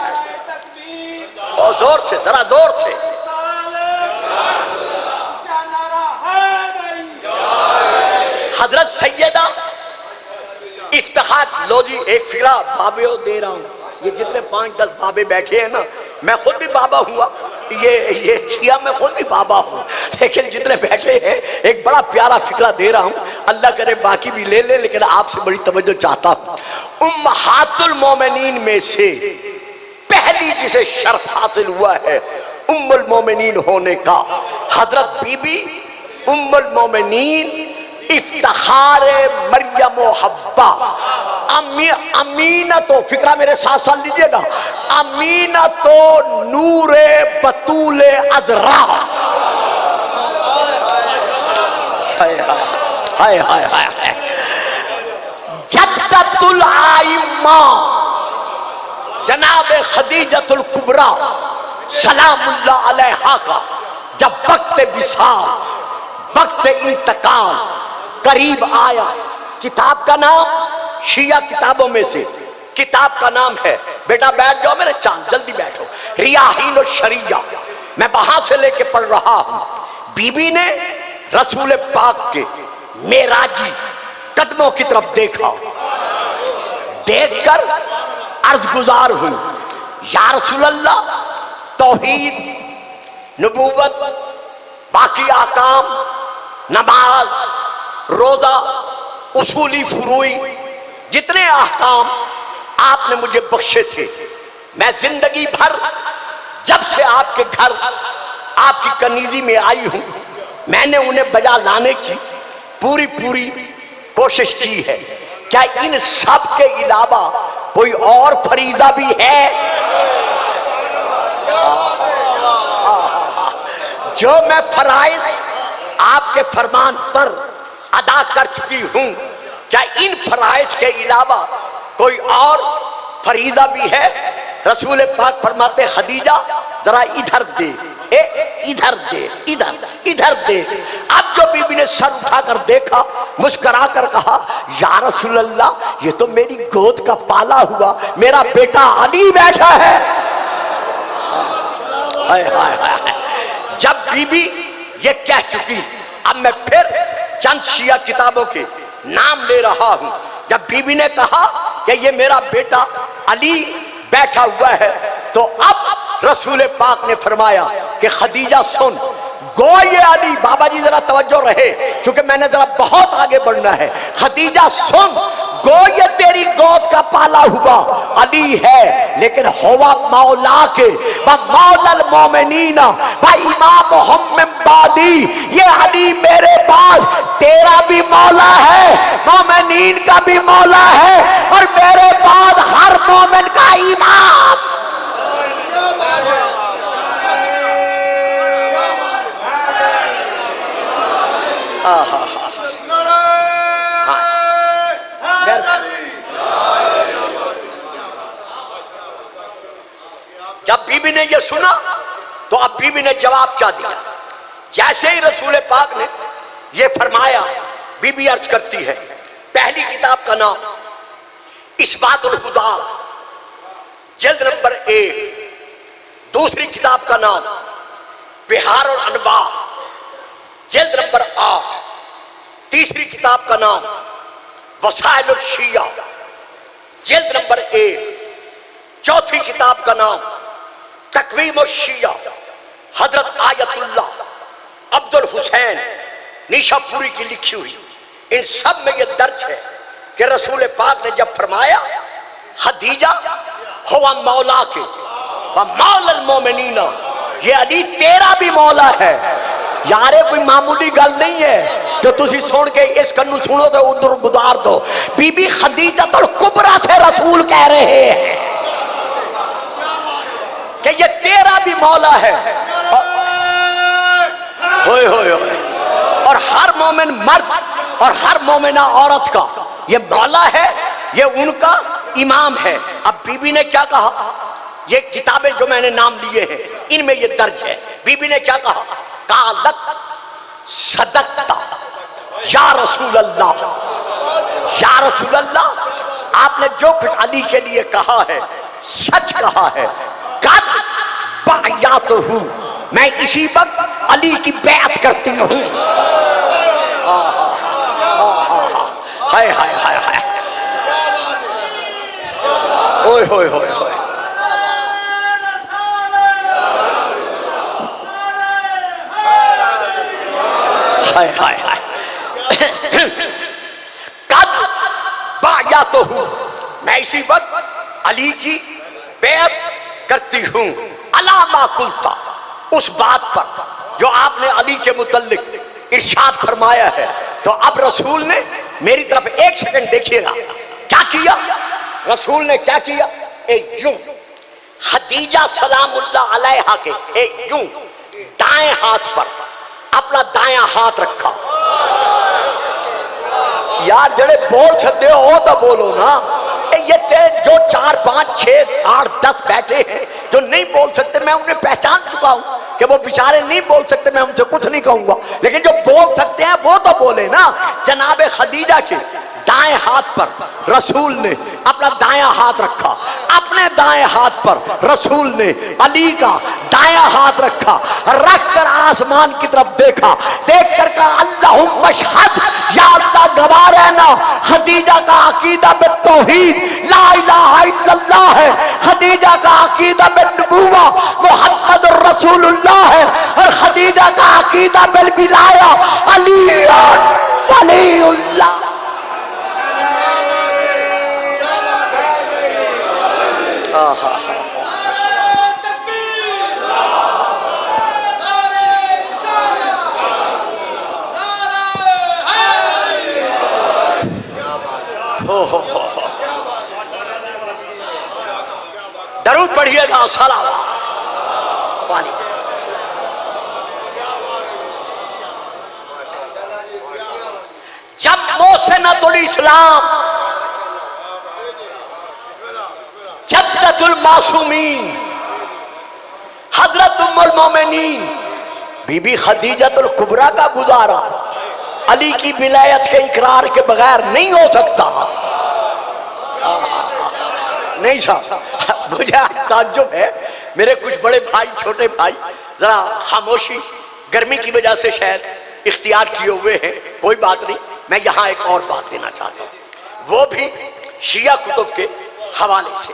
اور زور سے، ذرا زور سے. حضرت سیدہ افتخار. لو جی ایک فکرہ بابے دے رہا ہوں. یہ جتنے 5-10 بابے بیٹھے ہیں نا، میں خود بھی بابا ہوا، یہ شیعہ میں خود بھی بابا ہوں، لیکن جتنے بیٹھے ہیں ایک بڑا پیارا فکرہ دے رہا ہوں. اللہ کرے باقی بھی لے لے، لیکن آپ سے بڑی توجہ چاہتا ہوں. امہات المومنین میں سے پہلی جسے شرف حاصل ہوا ہے ام المومنین ہونے کا، حضرت بی بی ام المومنین افتخار مریم و حوا امینت و فکرہ میرے ساتھ ساتھ لیجئے گا، امینت و نور بطول عذرا، ہائے ہائے ہائے، جدت الائمہ جناب خدیجۃ الکبریٰ سلام اللہ علیہا کا جب وقت وصال، وقت انتقال قریب آیا، کتاب کا نام شیعہ کتابوں میں سے کتاب کا نام ہے، بیٹا بیٹھ جاؤ میرے چاند، جلدی بیٹھو، ریاحین الشریعہ، میں وہاں سے لے کے پڑھ رہا ہوں۔ بی بی نے رسول پاک کے معراجی قدموں کی طرف دیکھا، دیکھ کر عرض گزار ہوئی، یا رسول اللہ، توحید، نبوت، باقی احکام، نماز، روزہ، اصولی فروعی، جتنے احکام آپ نے مجھے بخشے تھے، میں زندگی بھر جب سے آپ کے گھر آپ کی کنیزی میں آئی ہوں، میں نے انہیں بجا لانے کی پوری کوشش کی ہے۔ کیا ان سب کے علاوہ کوئی اور فریضہ بھی ہے جو میں فرائض آپ کے فرمان پر ادا کر چکی ہوں؟ کیا ان فرائض کے علاوہ کوئی اور فریضہ بھی ہے؟ رسول پاک فرماتے خدیجہ ذرا ادھر دے، ادھر دے، ادھر دے۔ اب جو بی بی نے سر اٹھا کر دیکھا، مسکرا کر کہا، یا رسول اللہ، یہ تو میری گود کا پالا ہوا میرا بیٹا علی بیٹھا ہے۔ جب بی بی یہ کہہ چکی، اب میں پھر چند شیعہ کتابوں کے نام لے رہا ہوں۔ جب بی بی نے کہا کہ یہ میرا بیٹا علی بیٹھا ہوا ہے، تو اب رسول پاک نے فرمایا کہ خدیجہ سن، گو یہ علی، بابا جی ذرا توجہ رہے چونکہ میں نے ذرا بہت آگے بڑھنا ہے، خدیجہ سن، گو یہ تیری گود کا پالا ہوا علی ہے، لیکن ہوا مولا کے و مولا المومنین و امام محمد بادی، یہ علی میرے بعد تیرا بھی مولا ہے، مومنین کا بھی مولا ہے، اور میرے بعد ہر مومن کا امام۔ جب بی بی نے یہ سنا تو اب بی بی نے جواب کیا دیا؟ جیسے ہی رسول پاک نے یہ فرمایا، بی بی عرض کرتی ہے، پہلی کتاب کا نام اثبات الہدیٰ جلد نمبر 1، دوسری کتاب کا نام بہار الانوار جلد نمبر 8، تیسری کتاب کا نام وسائل الشیعہ جلد نمبر 1، چوتھی کتاب کا نام تقویم الشیعہ حضرت آیت اللہ عبد الحسین نیشا پوری کی لکھی ہوئی۔ ان سب میں یہ درج ہے کہ رسول پاک نے جب فرمایا خدیجہ ہوا مولا کے و مولا المومنین، یہ علی تیرا بھی مولا ہے، یارے کوئی معمولی گل نہیں ہے جو تسی سن کے اس کنو سنو تو ادھر گزار دو۔ بی بی خدیجہ الکبریٰ سے رسول کہہ رہے ہیں کہ یہ تیرا بھی مولا ہے، ہوئے ہوئے ہوئے، اور ہر مومن مرد اور ہر مومنہ عورت کا یہ مولا ہے، یہ ان کا امام ہے۔ اب بی بی نے کیا کہا؟ یہ کتابیں جو میں نے نام لیے ہیں ان میں یہ درج ہے، بی بی نے کیا کہا؟ قالت صدقتا یا رسول اللہ، یا رسول اللہ، آپ نے جو کچھ علی کے لیے کہا ہے سچ کہا ہے، قد بایعتہ، میں اسی وقت علی کی بیعت کرتی ہوں۔ ہائے ہائے ہائے ہائے، اوئے ہوئے ہوئے ہوئے، ہائے ہائے ہائے، قد بایعتہ، میں اسی وقت علی کی بیعت کرتی ہوں، علی ما قلتا، اس بات پر جو آپ نے علی کے متعلق ارشاد فرمایا ہے۔ تو اب رسول نے میری طرف ایک سیکنڈ دیکھیے گا، کیا کیا رسول نے؟ کیا کیا؟ ایک یوں خدیجہ سلام اللہ علیہا کے ایک یوں دائیں ہاتھ پر اپنا دایاں ہاتھ رکھا. یار جڑے بول سکتے ہو تو بولو نا. یہ تیرے جو 4 5 6 8 10 بیٹھے ہیں جو نہیں بول سکتے، میں انہیں پہچان چکا ہوں کہ وہ بیچارے نہیں بول سکتے، میں ان سے کچھ نہیں کہوں گا، لیکن جو بول سکتے ہیں وہ تو بولے نا. جناب خدیجہ کے دائیں ہاتھ پر رسول نے اپنا دایاں ہاتھ رکھا، اپنے دائیں ہاتھ پر رسول نے علی کا دایاں ہاتھ رکھا، رکھ کر آسمان کی طرف دیکھا، دیکھ کر کہا اللہم اشہد، یا اللہ گواہ رہنا خدیجہ کا عقیدہ بالتوحید لا الہ الا اللہ ہے، خدیجہ کا عقیدہ بالنبوہ محمد الرسول اللہ ہے، اور خدیجہ کا عقیدہ بالولایہ علی ولی اللہ. درود پڑھیے گا صلوات پانی. جب محسنۃ الاسلام جدۃ المعصومین حضرت ام المومنین بی بی خدیجۃ الکبریٰ کا گزارا علی کی ولایت کے اقرار کے بغیر نہیں ہو سکتا. نہیں صاحب، مجھے تعجب ہے، میرے کچھ بڑے بھائی چھوٹے بھائی ذرا خاموشی گرمی کی وجہ سے شاید اختیار کیے ہوئے ہیں، کوئی بات نہیں. میں یہاں ایک اور بات دینا چاہتا ہوں، وہ بھی شیعہ کتب کے حوالے سے.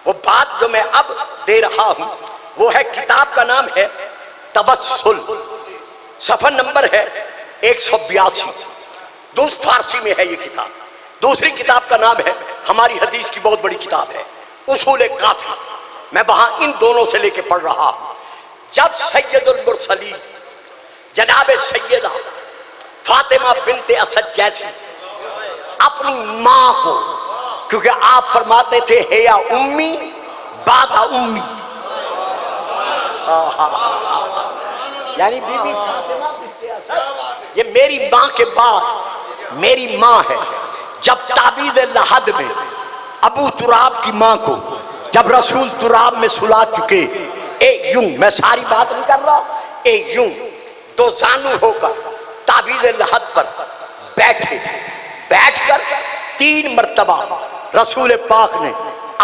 وہ بات جو میں اب دے رہا ہوں وہ ہے، کتاب کا نام ہے تبسل، صفحہ نمبر ہے 182. فارسی میں ہے یہ کتاب. دوسری کتاب کا نام ہے، ہماری حدیث کی بہت بڑی کتاب ہے، اصول کافی. میں وہاں ان دونوں سے لے کے پڑھ رہا ہوں. جب سید المرسلین جناب سیدہ فاطمہ بنت اسد جیسی اپنی ماں کو، کیونکہ آپ فرماتے تھے ہیا امی بعد امی، یعنی بی بی فاطمہ بنت اسد یہ میری ماں کے بعد میری ماں ہے. جب تعویذ لحد میں ابو تراب کی ماں کو جب رسول تراب میں سلا چکے، یوں میں ساری بات نہیں کر رہا، یوں دو زانو ہو کر تعویذ لحد پر بیٹھے، بیٹھ کر 3 مرتبہ رسول پاک نے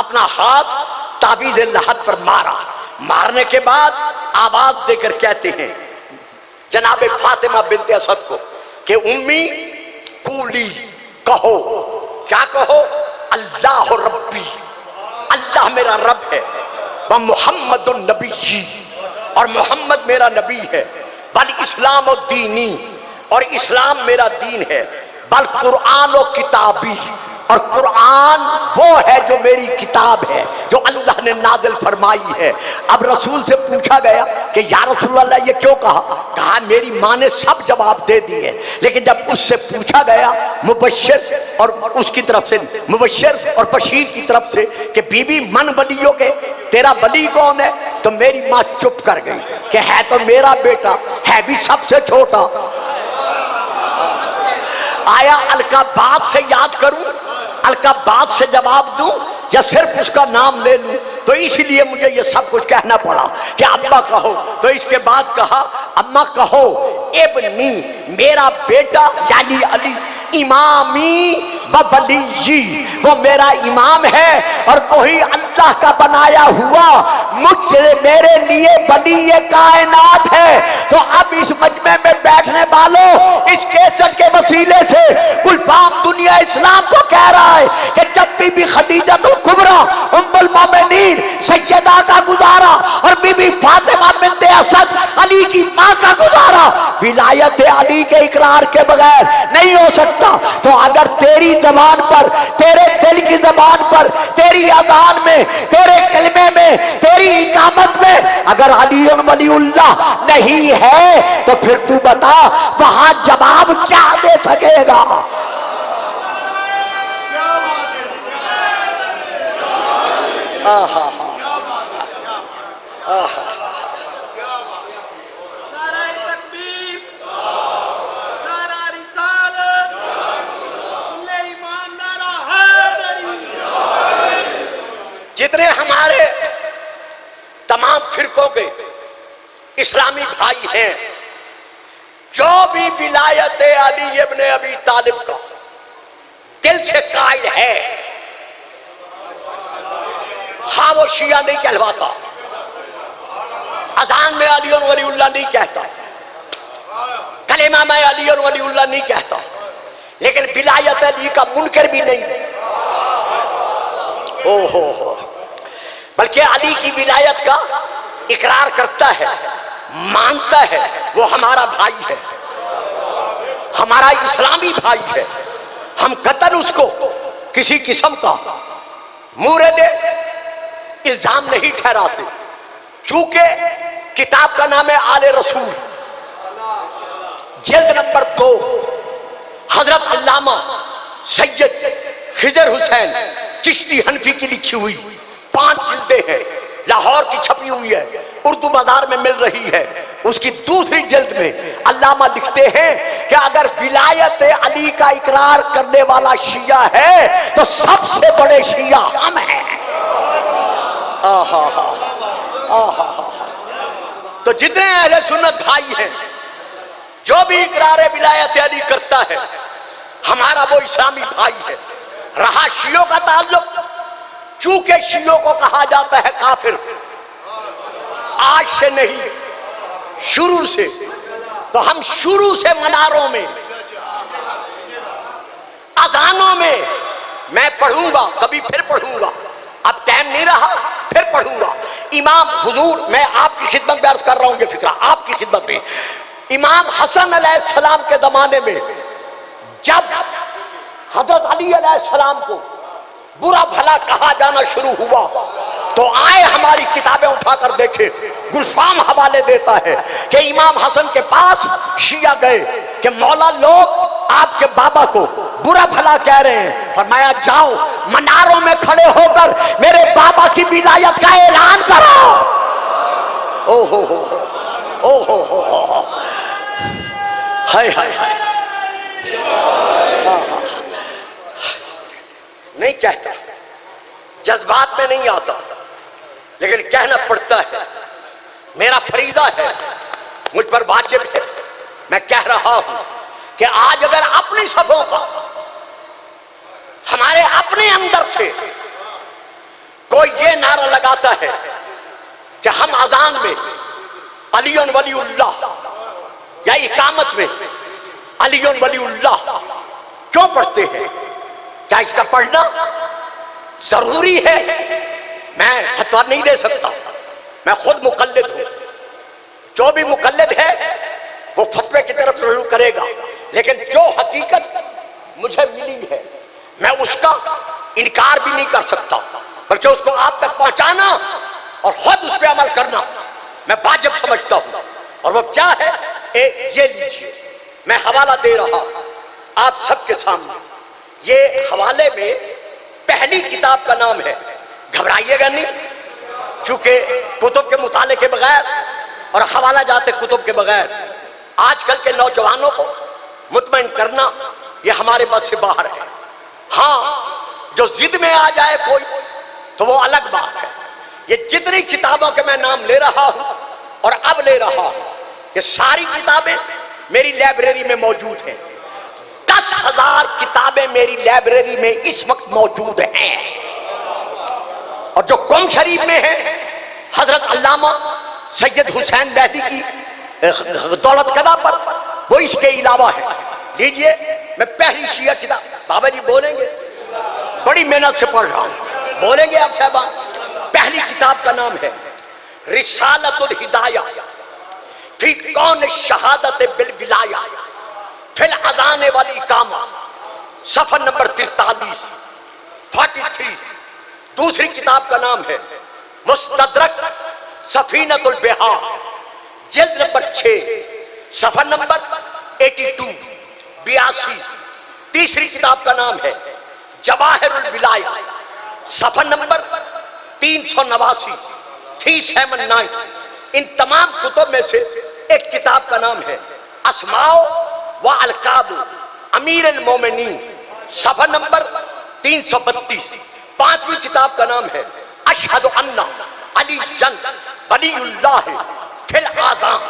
اپنا ہاتھ تعویذ لحد پر مارا. مارنے کے بعد آواز دے کر کہتے ہیں جناب فاطمہ بنت اسد کو کہ امی قولی، کہو. کیا کہو؟ اللہ ربی، اللہ میرا رب ہے، ومحمد النبی، اور محمد میرا نبی ہے، بل اسلام و دینی، اور اسلام میرا دین ہے، بل قرآن و کتابی، اور قرآن وہ ہے جو میری کتاب ہے جو اللہ نے نازل فرمائی ہے. اب رسول سے پوچھا گیا کہ یا رسول اللہ یہ کیوں کہا؟ کہا میری ماں نے سب جواب دے دیے، لیکن جب اس سے پوچھا گیا مبشر اور اس کی طرف سے، مبشر اور بشیر کی طرف سے کہ بی بی من ولیوں کے تیرا ولی کون ہے، تو میری ماں چپ کر گئی کہ ہے تو میرا بیٹا، ہے بھی سب سے چھوٹا. آیا القابات سے یاد کروں، القابات سے جواب دوں، یا صرف اس کا نام لے لوں؟ تو اس لیے مجھے یہ سب کچھ کہنا پڑا کہ ابا کہو. تو اس کے بعد کہا اما کہو ابنی، میرا بیٹا یعنی علی، امامی وولی، وہ میرا امام ہے اور وہی اللہ کا بنایا ہوا مجھے میرے لیے ولی کائنات ہے. تو اب اس مجمع میں بیٹھنے والوں، اس کیسٹ کے وسیلے سے کل فام دنیا اسلام کو کہہ رہا ہے کہ جب بی بی خدیجہ الکبریٰ ام المومنین سیدہ کا گزارا اور بی بی فاطمہ بنت اسد علی کی ماں کا گزارا ولایت علی کے اقرار کے بغیر نہیں ہو سکتا. تو اگر تیری زبان پر، تیرے دل کی زبان پر، تیری اذان میں، تیرے کلمے میں، تیری اقامت میں اگر علی ولی اللہ نہیں ہے تو پھر تو بتا وہاں جواب کیا دے سکے گا؟ آہا آہا
نعرہ تکبیر، نعرہ رسالت، کل ایمان، نعرہ حیدری۔
جتنے ہمارے تمام فرقوں کے اسلامی بھائی ہیں، جو بھی ولایت علی ابن ابی طالب کا دل سے قائل ہے، ہاں وہ شیعہ نہیں کہلواتا، اذان میں علی ولی اللہ نہیں کہتا، کلمہ میں علی ولی اللہ نہیں کہتا، لیکن ولایت علی کا منکر بھی نہیں، اوہو، بلکہ علی کی ولایت کا اقرار کرتا ہے، مانتا ہے، وہ ہمارا بھائی ہے، ہمارا اسلامی بھائی ہے، ہم قطعاً اس کو کسی قسم کا مورد الزام نہیں ٹھہراتے، چونکہ کتاب کا نام ہے آل رسول، جلد نمبر 2، حضرت علامہ سید خضر حسین چشتی حنفی کی لکھی ہوئی 5 جلدیں ہیں، لاہور کی چھپی ہوئی ہے، اردو بازار میں مل رہی ہے۔ اس کی دوسری جلد میں علامہ لکھتے ہیں کہ اگر ولایت علی کا اقرار کرنے والا شیعہ ہے تو سب سے بڑے شیعہ ہم ہیں۔ تو جتنے اہل سنت بھائی ہیں، جو بھی اقرار ولایت علی کرتا ہے، ہمارا وہ اسلامی بھائی ہے۔ رہا شیعوں کا تعلق، چونکہ شیعوں کو کہا جاتا ہے کافر، آج سے نہیں، شروع سے، تو ہم شروع سے مناروں میں، اذانوں میں، میں پڑھوں گا، کبھی پھر پڑھوں گا، اب ٹائم نہیں رہا، پھر پڑھوں گا۔ امام حضور، میں آپ کی خدمت میں عرض کر رہا ہوں یہ فکرہ، آپ کی خدمت میں، امام حسن علیہ السلام کے زمانے میں جب حضرت علی علیہ السلام کو برا بھلا کہا جانا شروع ہوا تو آئے ہماری کتابیں اٹھا کر دیکھے، گلفام حوالے دیتا ہے کہ امام حسن کے پاس شیعہ گئے کہ مولا لوگ آپ کے بابا کو برا بھلا کہہ رہے ہیں، فرمایا جاؤ مناروں میں کھڑے ہو کر میرے بابا کی ولایت کا اعلان کرو۔ او ہو ہو او ہو ہو، ہائے ہائے ہائے، نہیں کہتا، جذبات میں نہیں آتا، لیکن کہنا پڑتا ہے، میرا فریضہ ہے، مجھ پر واجب ہے، میں کہہ رہا ہوں کہ آج اگر اپنی صفوں کا، ہمارے اپنے اندر سے کوئی یہ نعرہ لگاتا ہے کہ ہم اذان میں علی ولی اللہ یا اقامت میں علی ولی اللہ کیوں پڑھتے ہیں، کیا اس کا پڑھنا ضروری ہے؟ میں فتویٰ نہیں دے سکتا، میں خود مقلد ہوں، جو بھی مقلد ہے وہ فتوے کی طرف رجوع کرے گا، لیکن جو حقیقت مجھے ملی ہے میں اس کا انکار بھی نہیں کر سکتا، بلکہ اس کو آپ تک پہنچانا اور خود اس پہ عمل کرنا میں واجب سمجھتا ہوں۔ اور وہ کیا ہے، یہ لیجئے، میں حوالہ دے رہا ہوں آپ سب کے سامنے، یہ حوالے میں پہلی کتاب کا نام ہے، گھبرائیے گا نہیں، چونکہ کتب کے مطالعے کے بغیر اور حوالہ جاتے کتب کے بغیر آج کل کے نوجوانوں کو مطمئن کرنا یہ ہمارے بس سے باہر ہے۔ ہاں جو ضد میں آ جائے کوئی تو وہ الگ بات ہے۔ یہ جتنی کتابوں کے میں نام لے رہا ہوں اور اب لے رہا ہوں، یہ ساری کتابیں میری لائبریری میں موجود ہیں، 10,000 کتابیں میری لائبریری میں اس وقت موجود ہیں، اور جو قم شریف میں ہے حضرت علامہ سید حسین مہدی کی دولت قدہ پر، وہ اس کے علاوہ ہے۔ لیجئے میں پہلی شیعہ کتاب، بابا جی بولیں گے، بڑی محنت سے پڑھ رہا ہوں، بولیں گے آپ صاحبان؟ پہلی کتاب کا نام ہے رسالت الہدایہ فی کون شہادت بالولایہ فی الاذان والاقامہ، صفحہ نمبر 43۔ دوسری کتاب کا نام ہے مستدرک سفینۃ البحار، جلد نمبر 6، صفحہ نمبر 82۔ تیسری کتاب کا نام ہے جواہر الولایہ، صفحہ نمبر 389 379 ان تمام کتب میں سے ایک کتاب کا نام ہے اسماء و القاب امیر المومنین، صفحہ نمبر 332۔ پانچویں کتاب کا نام ہے اشہد ان علی جن ولی اللہ فی الاذان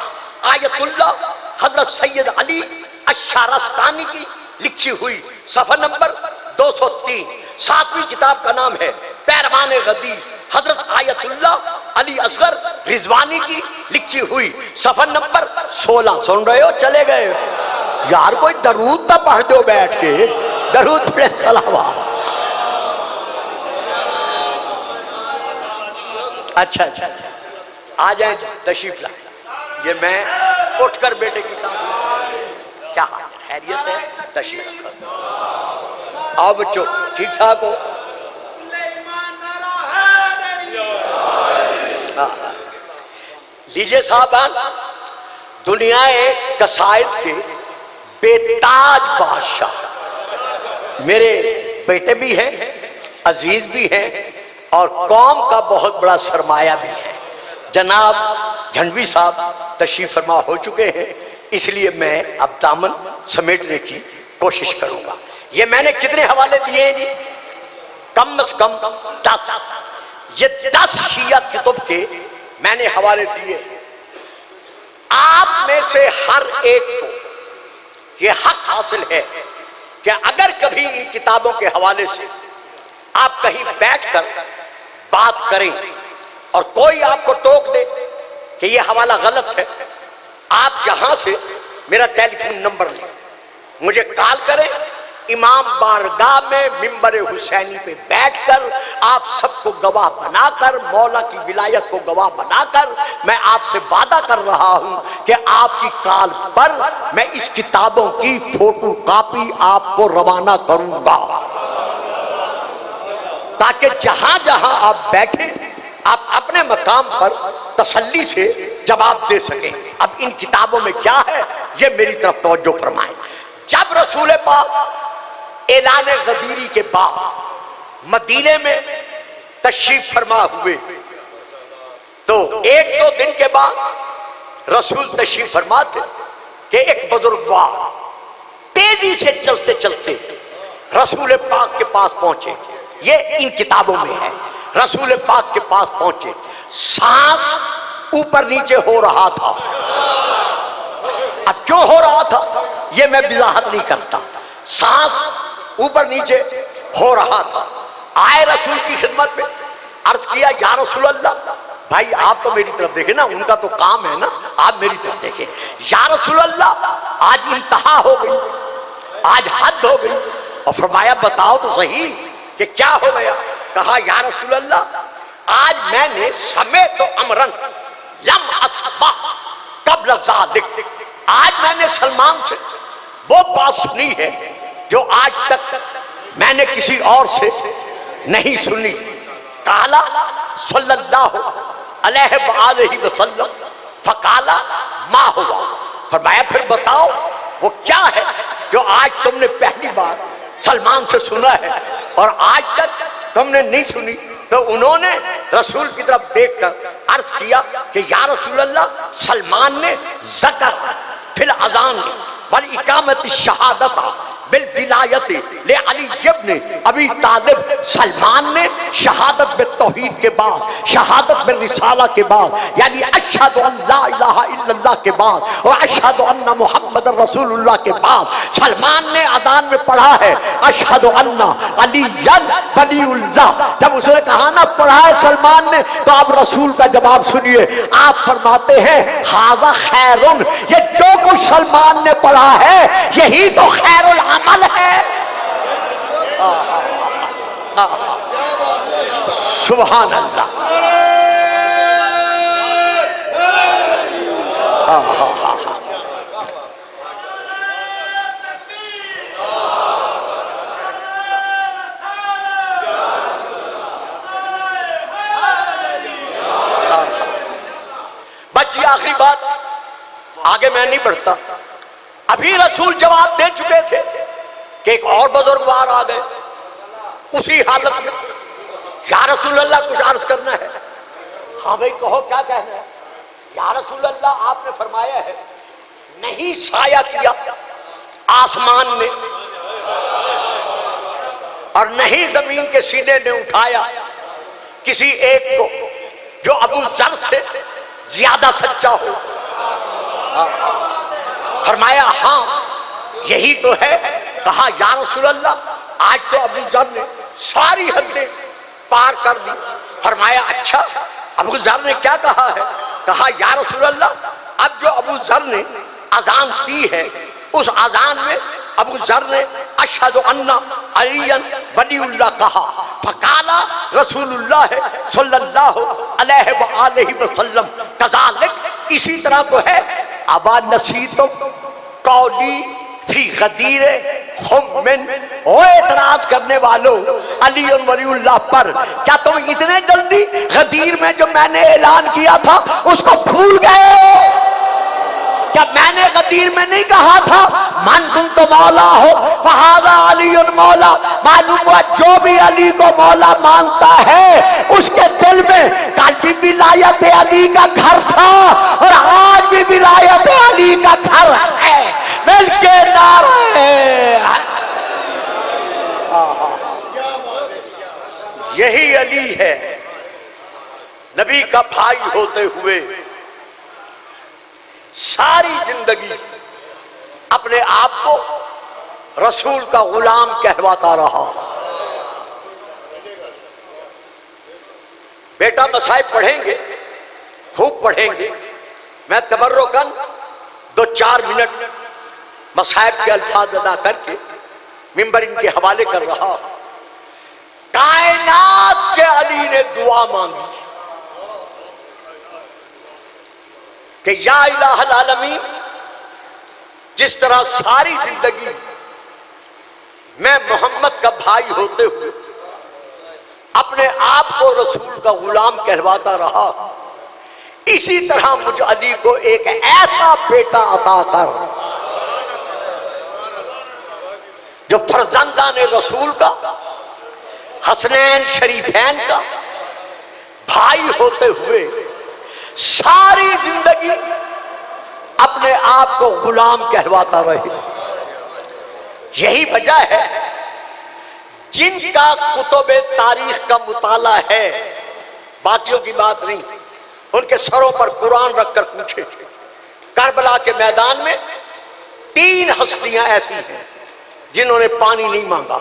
آیت اللہ حضرت سید علی الشارستانی کی لکھی ہوئی، صفحہ نمبر 203۔ ساتویں کتاب کا نام ہے پیروان غدیر حضرت آیت اللہ علی اصغر رضوانی کی لکھی ہوئی، صفحہ نمبر 16۔ سن رہے ہو؟ چلے گئے یار، کوئی درود تو پڑھ دو بیٹھ کے، درود پڑھے صلوات۔ اچھا اچھا آ جائیں تشریف لائیں۔ یہ میں اٹھ کر بیٹے کی کیا حال ہے؟ خیریت ہے؟ تشریف رکھو۔ آؤ بچوں، ٹھیک ٹھاک ہو؟ لیجئے صاحبان، دنیا قصائد کے بے تاج بادشاہ میرے بیٹے بھی ہیں، عزیز بھی ہیں، اور قوم کا بہت بڑا سرمایہ بھی ہے۔ جناب جھنڈوی صاحب تشریف فرما ہو چکے ہیں، اس لیے میں اب دامن سمیٹنے کی کوشش کروں گا۔ یہ میں نے کتنے حوالے دیے ہیں جی؟ کم از کم 10۔ یہ 10 شیعہ کتب کے میں نے حوالے دیے۔ آپ میں سے ہر ایک کو یہ حق حاصل ہے کہ اگر کبھی ان کتابوں کے حوالے سے آپ کہیں بیٹھ کر بات کریں اور کوئی آپ کو ٹوک دے کہ یہ حوالہ غلط ہے، آپ یہاں سے میرا ٹیلی فون نمبر لیں، مجھے کال کریں۔ امام بارگاہ میں ممبر حسینی پہ بیٹھ کر آپ سب کو گواہ بنا کر، مولا کی ولایت کو گواہ بنا کر میں آپ سے وعدہ کر رہا ہوں کہ آپ کی کال پر میں اس کتابوں کی فوٹو کاپی آپ کو روانہ کروں گا، تاکہ جہاں جہاں آپ بیٹھیں آپ اپنے مقام پر تسلی سے جواب دے سکیں۔ اب ان کتابوں میں کیا ہے یہ میری طرف توجہ فرمائیں۔ جب رسول پاک اعلان غدیری کے بعد مدینے میں تشریف فرما ہوئے تو ایک دو دن کے بعد رسول تشریف فرما تھے کہ ایک بزرگوار تیزی سے چلتے چلتے رسول پاک کے پاس پہنچے۔ یہ ان کتابوں میں ہے۔ رسول پاک کے پاس پہنچے، سانس اوپر نیچے ہو رہا تھا۔ اب کیوں ہو رہا تھا یہ میں وضاحت نہیں کرتا، سانس اوپر نیچے ہو رہا تھا۔ آئے رسول کی خدمت میں، عرض کیا یا رسول اللہ، بھائی آپ تو میری طرف دیکھیں نا، ان کا تو کام ہے نا، آپ میری طرف دیکھیں۔ یا رسول اللہ آج انتہا ہو گئی، آج حد ہو گئی۔ اور فرمایا بتاؤ تو صحیح کہ کیا ہو گیا؟ کہا یا رسول اللہ آج میں نے سمیت امرن لم اسمع قبل ذالک، آج میں نے سلمان سے وہ بات سنی ہے جو آج تک میں نے کسی اور سے نہیں سنی۔ قالا صلی اللہ علیہ وآلہ وسلم فقالا ما ہوا، فرمایا پھر بتاؤ وہ کیا ہے جو آج تم نے پہلی بار سلمان سے سنا ہے اور آج تک تم نے نہیں سنی۔ تو انہوں نے رسول کی طرف دیکھ کر عرض کیا کہ یا رسول اللہ سلمان نے ذکر فی الاذان والاقامت الشہادت بالولایت لعلی ابن ابی طالب، سلمان نے شہادت بالتوحید کے بعد، شہادت بالرسالہ کے بعد، یعنی اشہد ان لا الہ الا اللہ کے بعد اور اشہد ان محمد رسول اللہ کے بعد سلمان نے اذان میں پڑھا ہے اشہد ان علی ولی اللہ۔ جب اس نے کہا نا پڑھا ہے سلمان نے، تو آپ رسول کا جواب سنیے، آپ فرماتے ہیں ھذا خیر، یہ جو کچھ سلمان نے پڑھا ہے یہی تو خیر العمل ہے۔ سبحان اللہ۔ بچی آخری بات، آگے میں نہیں بڑھتا، ابھی رسول جواب دے چکے تھے کہ ایک اور بزرگوار آ گئے اسی حالت میں۔ یا رسول اللہ کچھ عرض کرنا ہے؟ ہاں بھائی کہو کیا کہنا ہے؟ یا رسول اللہ آپ نے فرمایا ہے نہیں سایہ کیا آسمان نے اور نہیں زمین کے سینے نے اٹھایا کسی ایک کو جو ابو ذر سے زیادہ سچا ہو. فرمایا ہاں یہی تو ہے. کہا یا رسول اللہ آج تو ابو ذر نے ساری حدیں پار کر دی. فرمایا اچھا ابو ذر نے کیا کہا ہے؟ کہا یا رسول اللہ اب جو ابو ذر نے اذان دی ہے اس اذان میں ابو ذر نے اشہد ان علی ولی اللہ کہا. فقال رسول اللہ صلی اللہ علیہ وآلہ وسلم کذالک اسی طرح کو ہے. ابا نسیتم قولی فی غدیر خمن. او اعتراض کرنے والوں علی ولی اللہ پر کیا تم اتنے جلدی غدیر میں جو میں نے اعلان کیا تھا اس کو بھول گئے؟ کیا میں نے غدیر میں نہیں کہا تھا من تم تو مولا ہو فہذا علی مولا؟ معلوم ہوا جو بھی علی کو مولا مانتا ہے اس کے دل میں کل بھی ولایت علی کا گھر تھا اور آج بھی ولایت علی کا گھر ہے. مل کے نعرہ یہی علی ہے. نبی کا بھائی ہوتے ہوئے ساری زندگی اپنے آپ کو رسول کا غلام کہواتا رہا. بیٹا مصائب پڑھیں گے خوب پڑھیں گے. میں تبرکاً 2-4 منٹ مصائب کے الفاظ ادا کر کے ممبر ان کے حوالے کر رہا. کائنات کے علی نے دعا مانگی کہ یا الہ العالمین جس طرح ساری زندگی میں محمد کا بھائی ہوتے ہوئے اپنے آپ کو رسول کا غلام کہواتا رہا اسی طرح مجھ علی کو ایک ایسا بیٹا عطا کر جو فرزندان رسول کا حسنین شریفین کا بھائی ہوتے ہوئے ساری زندگی اپنے آپ کو غلام کہواتا رہے. یہی وجہ ہے جن کا کتب تاریخ کا مطالعہ ہے باقیوں کی بات نہیں ان کے سروں پر قرآن رکھ کر پوچھے کربلا کے میدان میں 3 ہستیاں ایسی ہیں جنہوں نے پانی نہیں مانگا.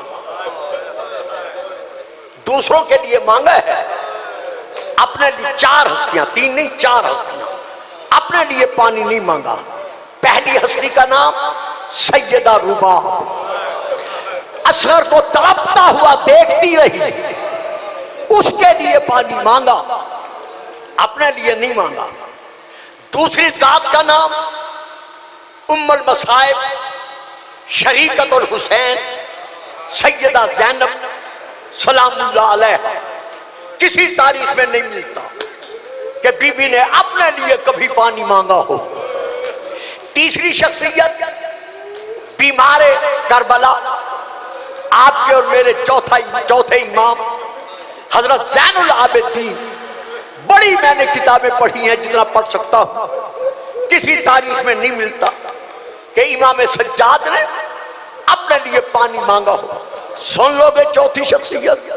دوسروں کے لیے مانگا ہے اپنے لیے 4 ہستیاں 3 نہیں 4 ہستیاں اپنے لیے پانی نہیں مانگا. پہلی ہستی کا نام سیدہ رباب اصغر کو تڑپتا ہوا دیکھتی رہی اس کے لیے پانی مانگا اپنے لیے نہیں مانگا. دوسری ذات کا نام ام المصائب شریکت الحسین سیدہ زینب سلام اللہ علیہ. کسی تاریخ میں نہیں ملتا کہ بی بی نے اپنے لیے کبھی پانی مانگا ہو. تیسری شخصیت بیمار کربلا آپ کے اور میرے چوتھے امام حضرت زین العابدین. بڑی میں نے کتابیں پڑھی ہیں جتنا پڑھ سکتا ہوں کسی تاریخ میں نہیں ملتا کہ امام سجاد نے اپنے لیے پانی مانگا ہو. سن لو گے چوتھی شخصیت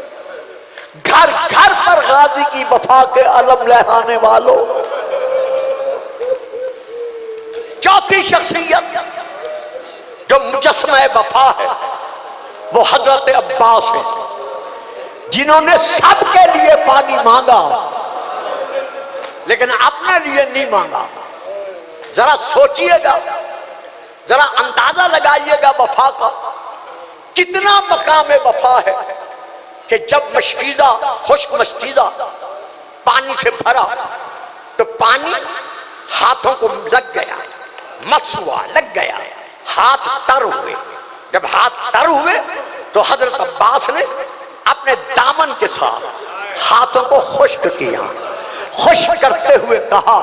گھر گھر پر غازی کی وفا کے علم لہرانے والوں. چوتھی شخصیت جو مجسمہ وفا ہے وہ حضرت عباس ہے جنہوں نے سب کے لیے پانی مانگا لیکن اپنے لیے نہیں مانگا. ذرا سوچئے گا ذرا اندازہ لگائیے گا وفا کا کتنا مقام وفا ہے کہ جب مشکیزہ خشک مشکیزہ پانی سے بھرا تو پانی ہاتھوں کو لگ گیا مس ہوا لگ گیا ہاتھ تر ہوئے. جب ہاتھ تر ہوئے تو حضرت عباس نے اپنے دامن کے ساتھ ہاتھوں کو خشک کیا. خشک کرتے ہوئے کہا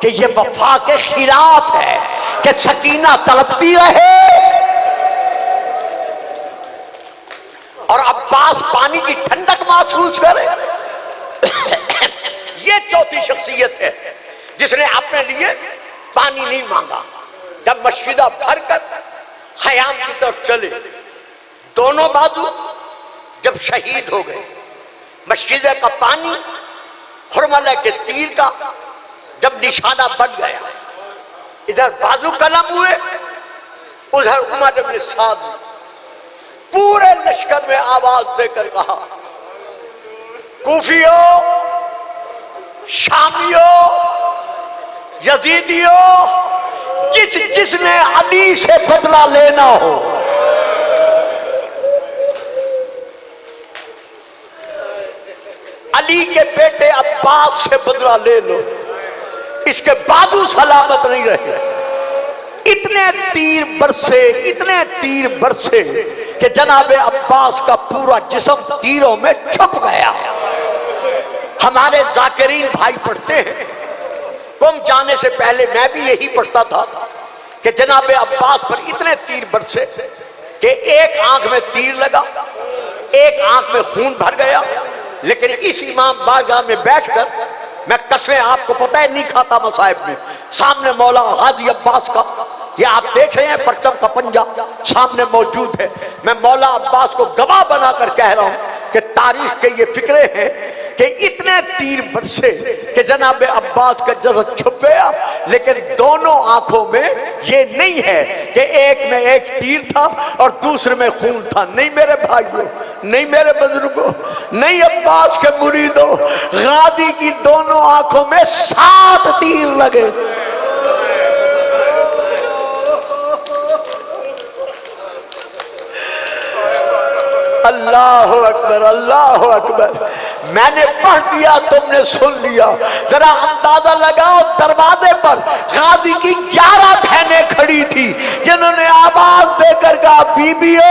کہ یہ وفا کے خلاف ہے کہ سکینہ تڑپتی رہے. اور عباس پانی کی ٹھنڈک محسوس کرے. یہ چوتھی شخصیت ہے جس نے اپنے لیے پانی نہیں مانگا. جب مشکدہ بھر کر خیام کی طرف چلے، دونوں بازو جب شہید ہو گئے، مشکدہ کا پانی حرملہ کے تیر کا جب نشانہ بن گیا، ادھر بازو قلم ہوئے، ادھر عمر بن سعد پورے لشکر میں آواز دے کر کہا، کوفیو، شامیو، یزیدیو، جس نے علی سے بدلہ لینا ہو، علی کے بیٹے عباس سے بدلہ لے لو، اس کے بازو سلامت نہیں رہے. اتنے تیر برسے کہ جناب عباس کا پورا جسم تیروں میں چھپ گیا. ہمارے ذاکرین بھائی پڑھتے ہیں، قوم جانے سے پہلے میں بھی یہی پڑھتا تھا کہ جناب عباس پر اتنے تیر برسے کہ ایک آنکھ میں تیر لگا، ایک آنکھ میں خون بھر گیا. لیکن اس امام بارگاہ میں بیٹھ کر میں قسمیں آپ کو پتہ ہے نہیں کھاتا مصائب میں، سامنے مولا غازی عباس کا، یہ آپ دیکھ رہے ہیں پرچم کا پنجہ سامنے موجود ہے. میں مولا عباس کو گواہ بنا کر کہہ رہا ہوں کہ تاریخ کے یہ فکرے ہیں کہ اتنے تیر برسے کہ جناب عباس کا جسد چھپ گیا، لیکن دونوں آنکھوں میں یہ نہیں ہے کہ ایک میں ایک تیر تھا اور دوسرے میں خون تھا. نہیں میرے بھائیوں، نہیں میرے بزرگوں، نہیں عباس کے مریدوں، غازی کی دونوں آنکھوں میں 7 تیر لگے. اللہ اکبر، اللہ اکبر. میں نے پڑھ دیا، تم نے سن لیا. ذرا اندازہ لگاؤ، دروازے پر غازی کی 11 بہنیں کھڑی تھی جنہوں نے آواز دے کر کہا، بیبیو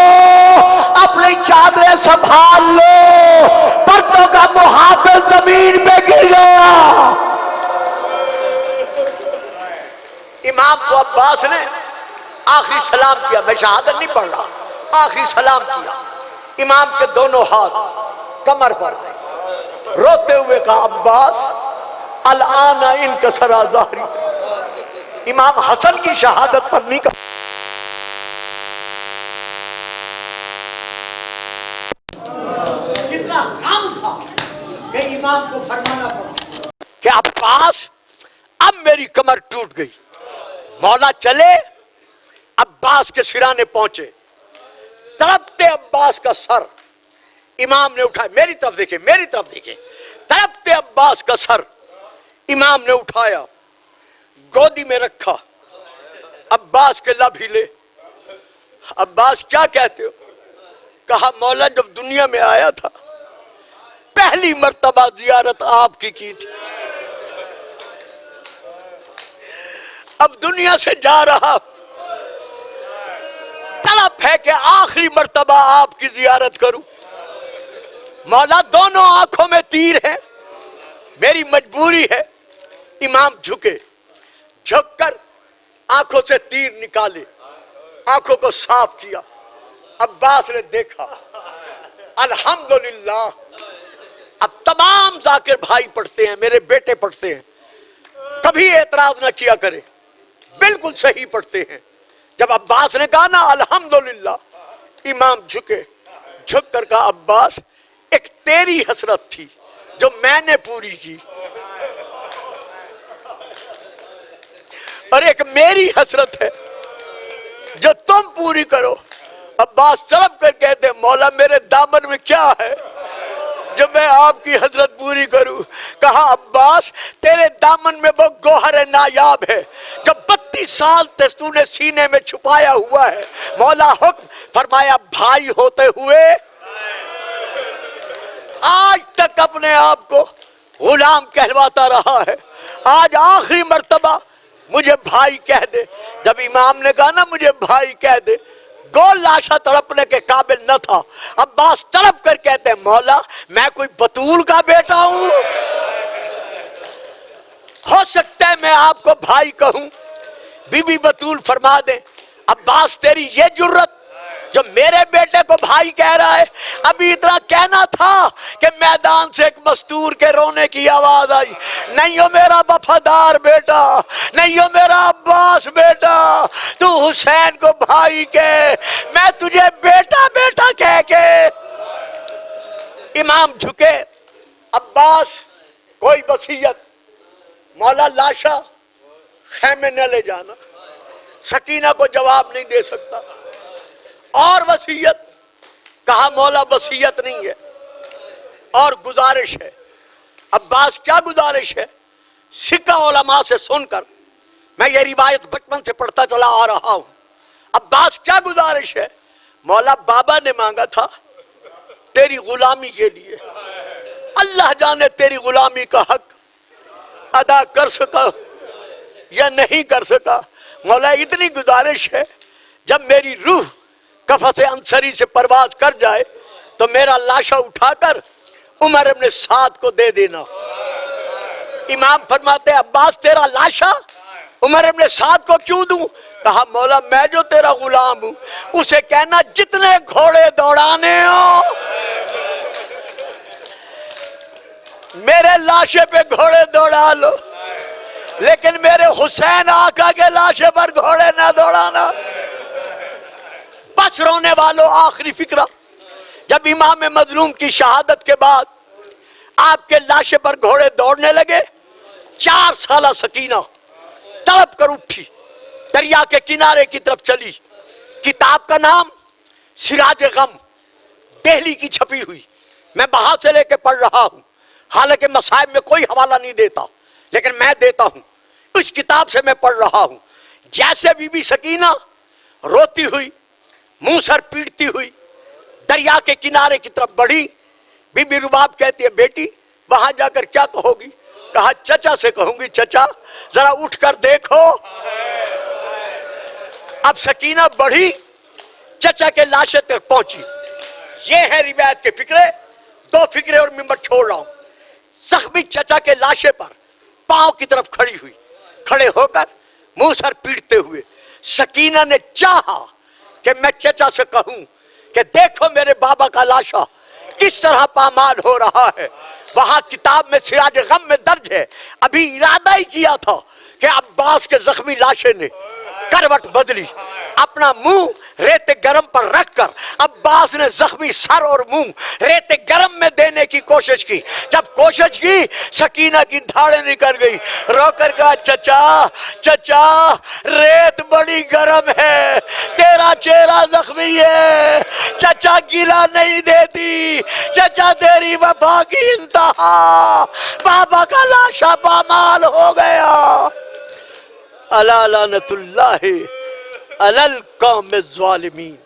اپنی چادریں سنبھال لو، پردوں کا محافظ زمین پہ گر گیا. امام کو عباس نے آخری سلام کیا، میں شہادت نہیں پڑھ رہا، آخری سلام کیا. امام کے دونوں ہاتھ کمر پر، روتے ہوئے کہا، عباس الآن انکسر ظہری. امام حسن کی شہادت پر نہیں کہا. کتنا غم تھا کہ امام کو فرمانا پڑا کہ عباس اب میری کمر ٹوٹ گئی. مولا چلے، عباس کے سرانے پہنچے، تڑپتے عباس کا سر امام نے اٹھایا. میری طرف دیکھیں، میری طرف دیکھیں. تڑپتے عباس کا سر امام نے اٹھایا، گودی میں رکھا، عباس کے لب ہلے. عباس کیا کہتے ہو؟ کہا، مولا جب دنیا میں آیا تھا پہلی مرتبہ زیارت آپ کی تھی، اب دنیا سے جا رہا، طلب ہے کہ آخری مرتبہ آپ کی زیارت کروں. مولا دونوں آنکھوں میں تیر ہیں، میری مجبوری ہے. امام جھکے، جھک کر آنکھوں سے تیر نکالے، آنکھوں کو صاف کیا. عباس نے دیکھا، الحمدللہ. اب تمام ذاکر بھائی پڑھتے ہیں، میرے بیٹے پڑھتے ہیں، کبھی اعتراض نہ کیا کرے، بالکل صحیح پڑھتے ہیں. جب عباس نے کہا نا الحمدللہ، امام جھکے، جھک کر کہا، عباس ایک تیری حسرت تھی جو میں نے پوری کی، اور ایک میری حسرت ہے جو تم پوری کرو. عباس طلب کر کہتے، مولا میرے دامن میں کیا ہے جو میں آپ کی حضرت پوری کروں؟ کہا، عباس تیرے دامن میں وہ گوہر نایاب ہے جو 32 سال تو نے سینے میں چھپایا ہوا ہے. مولا حکم فرمایا، بھائی ہوتے ہوئے آج تک اپنے آپ کو غلام کہلواتا رہا ہے، آج آخری مرتبہ مجھے بھائی کہہ دے. جب امام نے کہا نا مجھے بھائی کہہ دے، گول لاشا تڑپنے کے قابل نہ تھا. عباس تڑپ کر کہتے ہیں، مولا میں کوئی بطول کا بیٹا ہوں؟ ہو سکتا ہے میں آپ کو بھائی کہوں. بی بی بطول فرما دیں، عباس تیری یہ جرت جو میرے بیٹے کو بھائی کہہ رہا ہے، ابھی اتنا کہنا تھا کہ میدان سے ایک مستور کے رونے کی آواز آئی، نہیں ہو میرا وفادار بیٹا، نہیں ہو میرا عباس بیٹا، تو حسین کو بھائی کہہ، میں تجھے بیٹا بیٹا کہہ کے۔ امام جھکے، عباس کوئی وصیت، مولا لاشا خیمے نہ لے جانا، سکینہ کو جواب نہیں دے سکتا، اور وصیت، کہا مولا وصیت نہیں ہے، اور گزارش ہے۔ عباس کیا گزارش ہے؟ سکہ علماء سے سن کر، میں یہ روایت بچپن سے پڑھتا چلا آ رہا ہوں، عباس کیا گزارش ہے؟ مولا بابا نے مانگا تھا تیری غلامی کے لیے، اللہ جانے تیری غلامی کا حق ادا کر سکا یا نہیں کر سکا، مولا اتنی گزارش ہے جب میری روح قفس انصری سے پرواز کر جائے تو میرا لاشا اٹھا کر عمر ابن سعد کو دے دینا۔ امام فرماتے ہیں عباس تیرا لاشا عمر ابن سعد کو کیوں دوں؟ کہا مولا میں جو تیرا غلام ہوں اسے کہنا جتنے گھوڑے دوڑانے ہو میرے لاشے پہ گھوڑے دوڑا لو، لیکن میرے حسین آقا کے لاشے پر گھوڑے نہ دوڑانا۔ بس رونے والوں، آخری فکرہ، جب امام مظلوم کی شہادت کے بعد آپ کے لاشے پر گھوڑے دوڑنے لگے، 4 سالہ سکینہ تڑپ کر اٹھی، دریا کے کنارے کی طرف چلی، کتاب کا نام سراج غم، دہلی کی چھپی ہوئی، میں باہر سے لے کے پڑھ رہا ہوں، حالانکہ مصائب میں کوئی حوالہ نہیں دیتا لیکن میں دیتا ہوں، اس کتاب سے میں پڑھ رہا ہوں۔ جیسے بی بی سکینہ روتی ہوئی، منہ سر پیٹتی ہوئی دریا کے کنارے کی طرف بڑھی، بی بی رباب کہتی ہے بیٹی وہاں جا کر کیا کہو گی؟ کہا چچا سے کہوں گی، چچا ذرا اٹھ کر دیکھو۔ اب سکینہ بڑھی، چچا کے لاشے تک پہنچی۔ یہ ہے روایت کے فکرے، 2 فکرے اور ممبر چھوڑ رہا ہوں۔ زخمی چچا کے لاشے پر پاؤں کی طرف کھڑی ہوئی، کھڑے ہو کر منہ سر پیٹتے ہوئے سکینہ نے چاہا کہ میں چچا سے کہوں کہ دیکھو میرے بابا کا لاشا کس طرح پامال ہو رہا ہے۔ وہاں کتاب میں سراج غم میں درج ہے، ابھی ارادہ ہی کیا تھا کہ عباس کے زخمی لاشے نے کروٹ بدلی، اپنا منہ ریت گرم پر رکھ کر عباس نے زخمی سر اور منہ ریت گرم میں دینے کی کوشش کی۔ جب کوشش کی سکینہ کی دھاڑیں نکل گئی، رو کر کہا چچا چچا ریت بڑی گرم ہے، تیرا چہرہ زخمی ہے، چچا گلا نہیں دیتی، چچا تیری وفا کی انتہا، بابا کا لاشا پامال ہو گیا۔ الا لعنت اللہ علی القوم الظالمین۔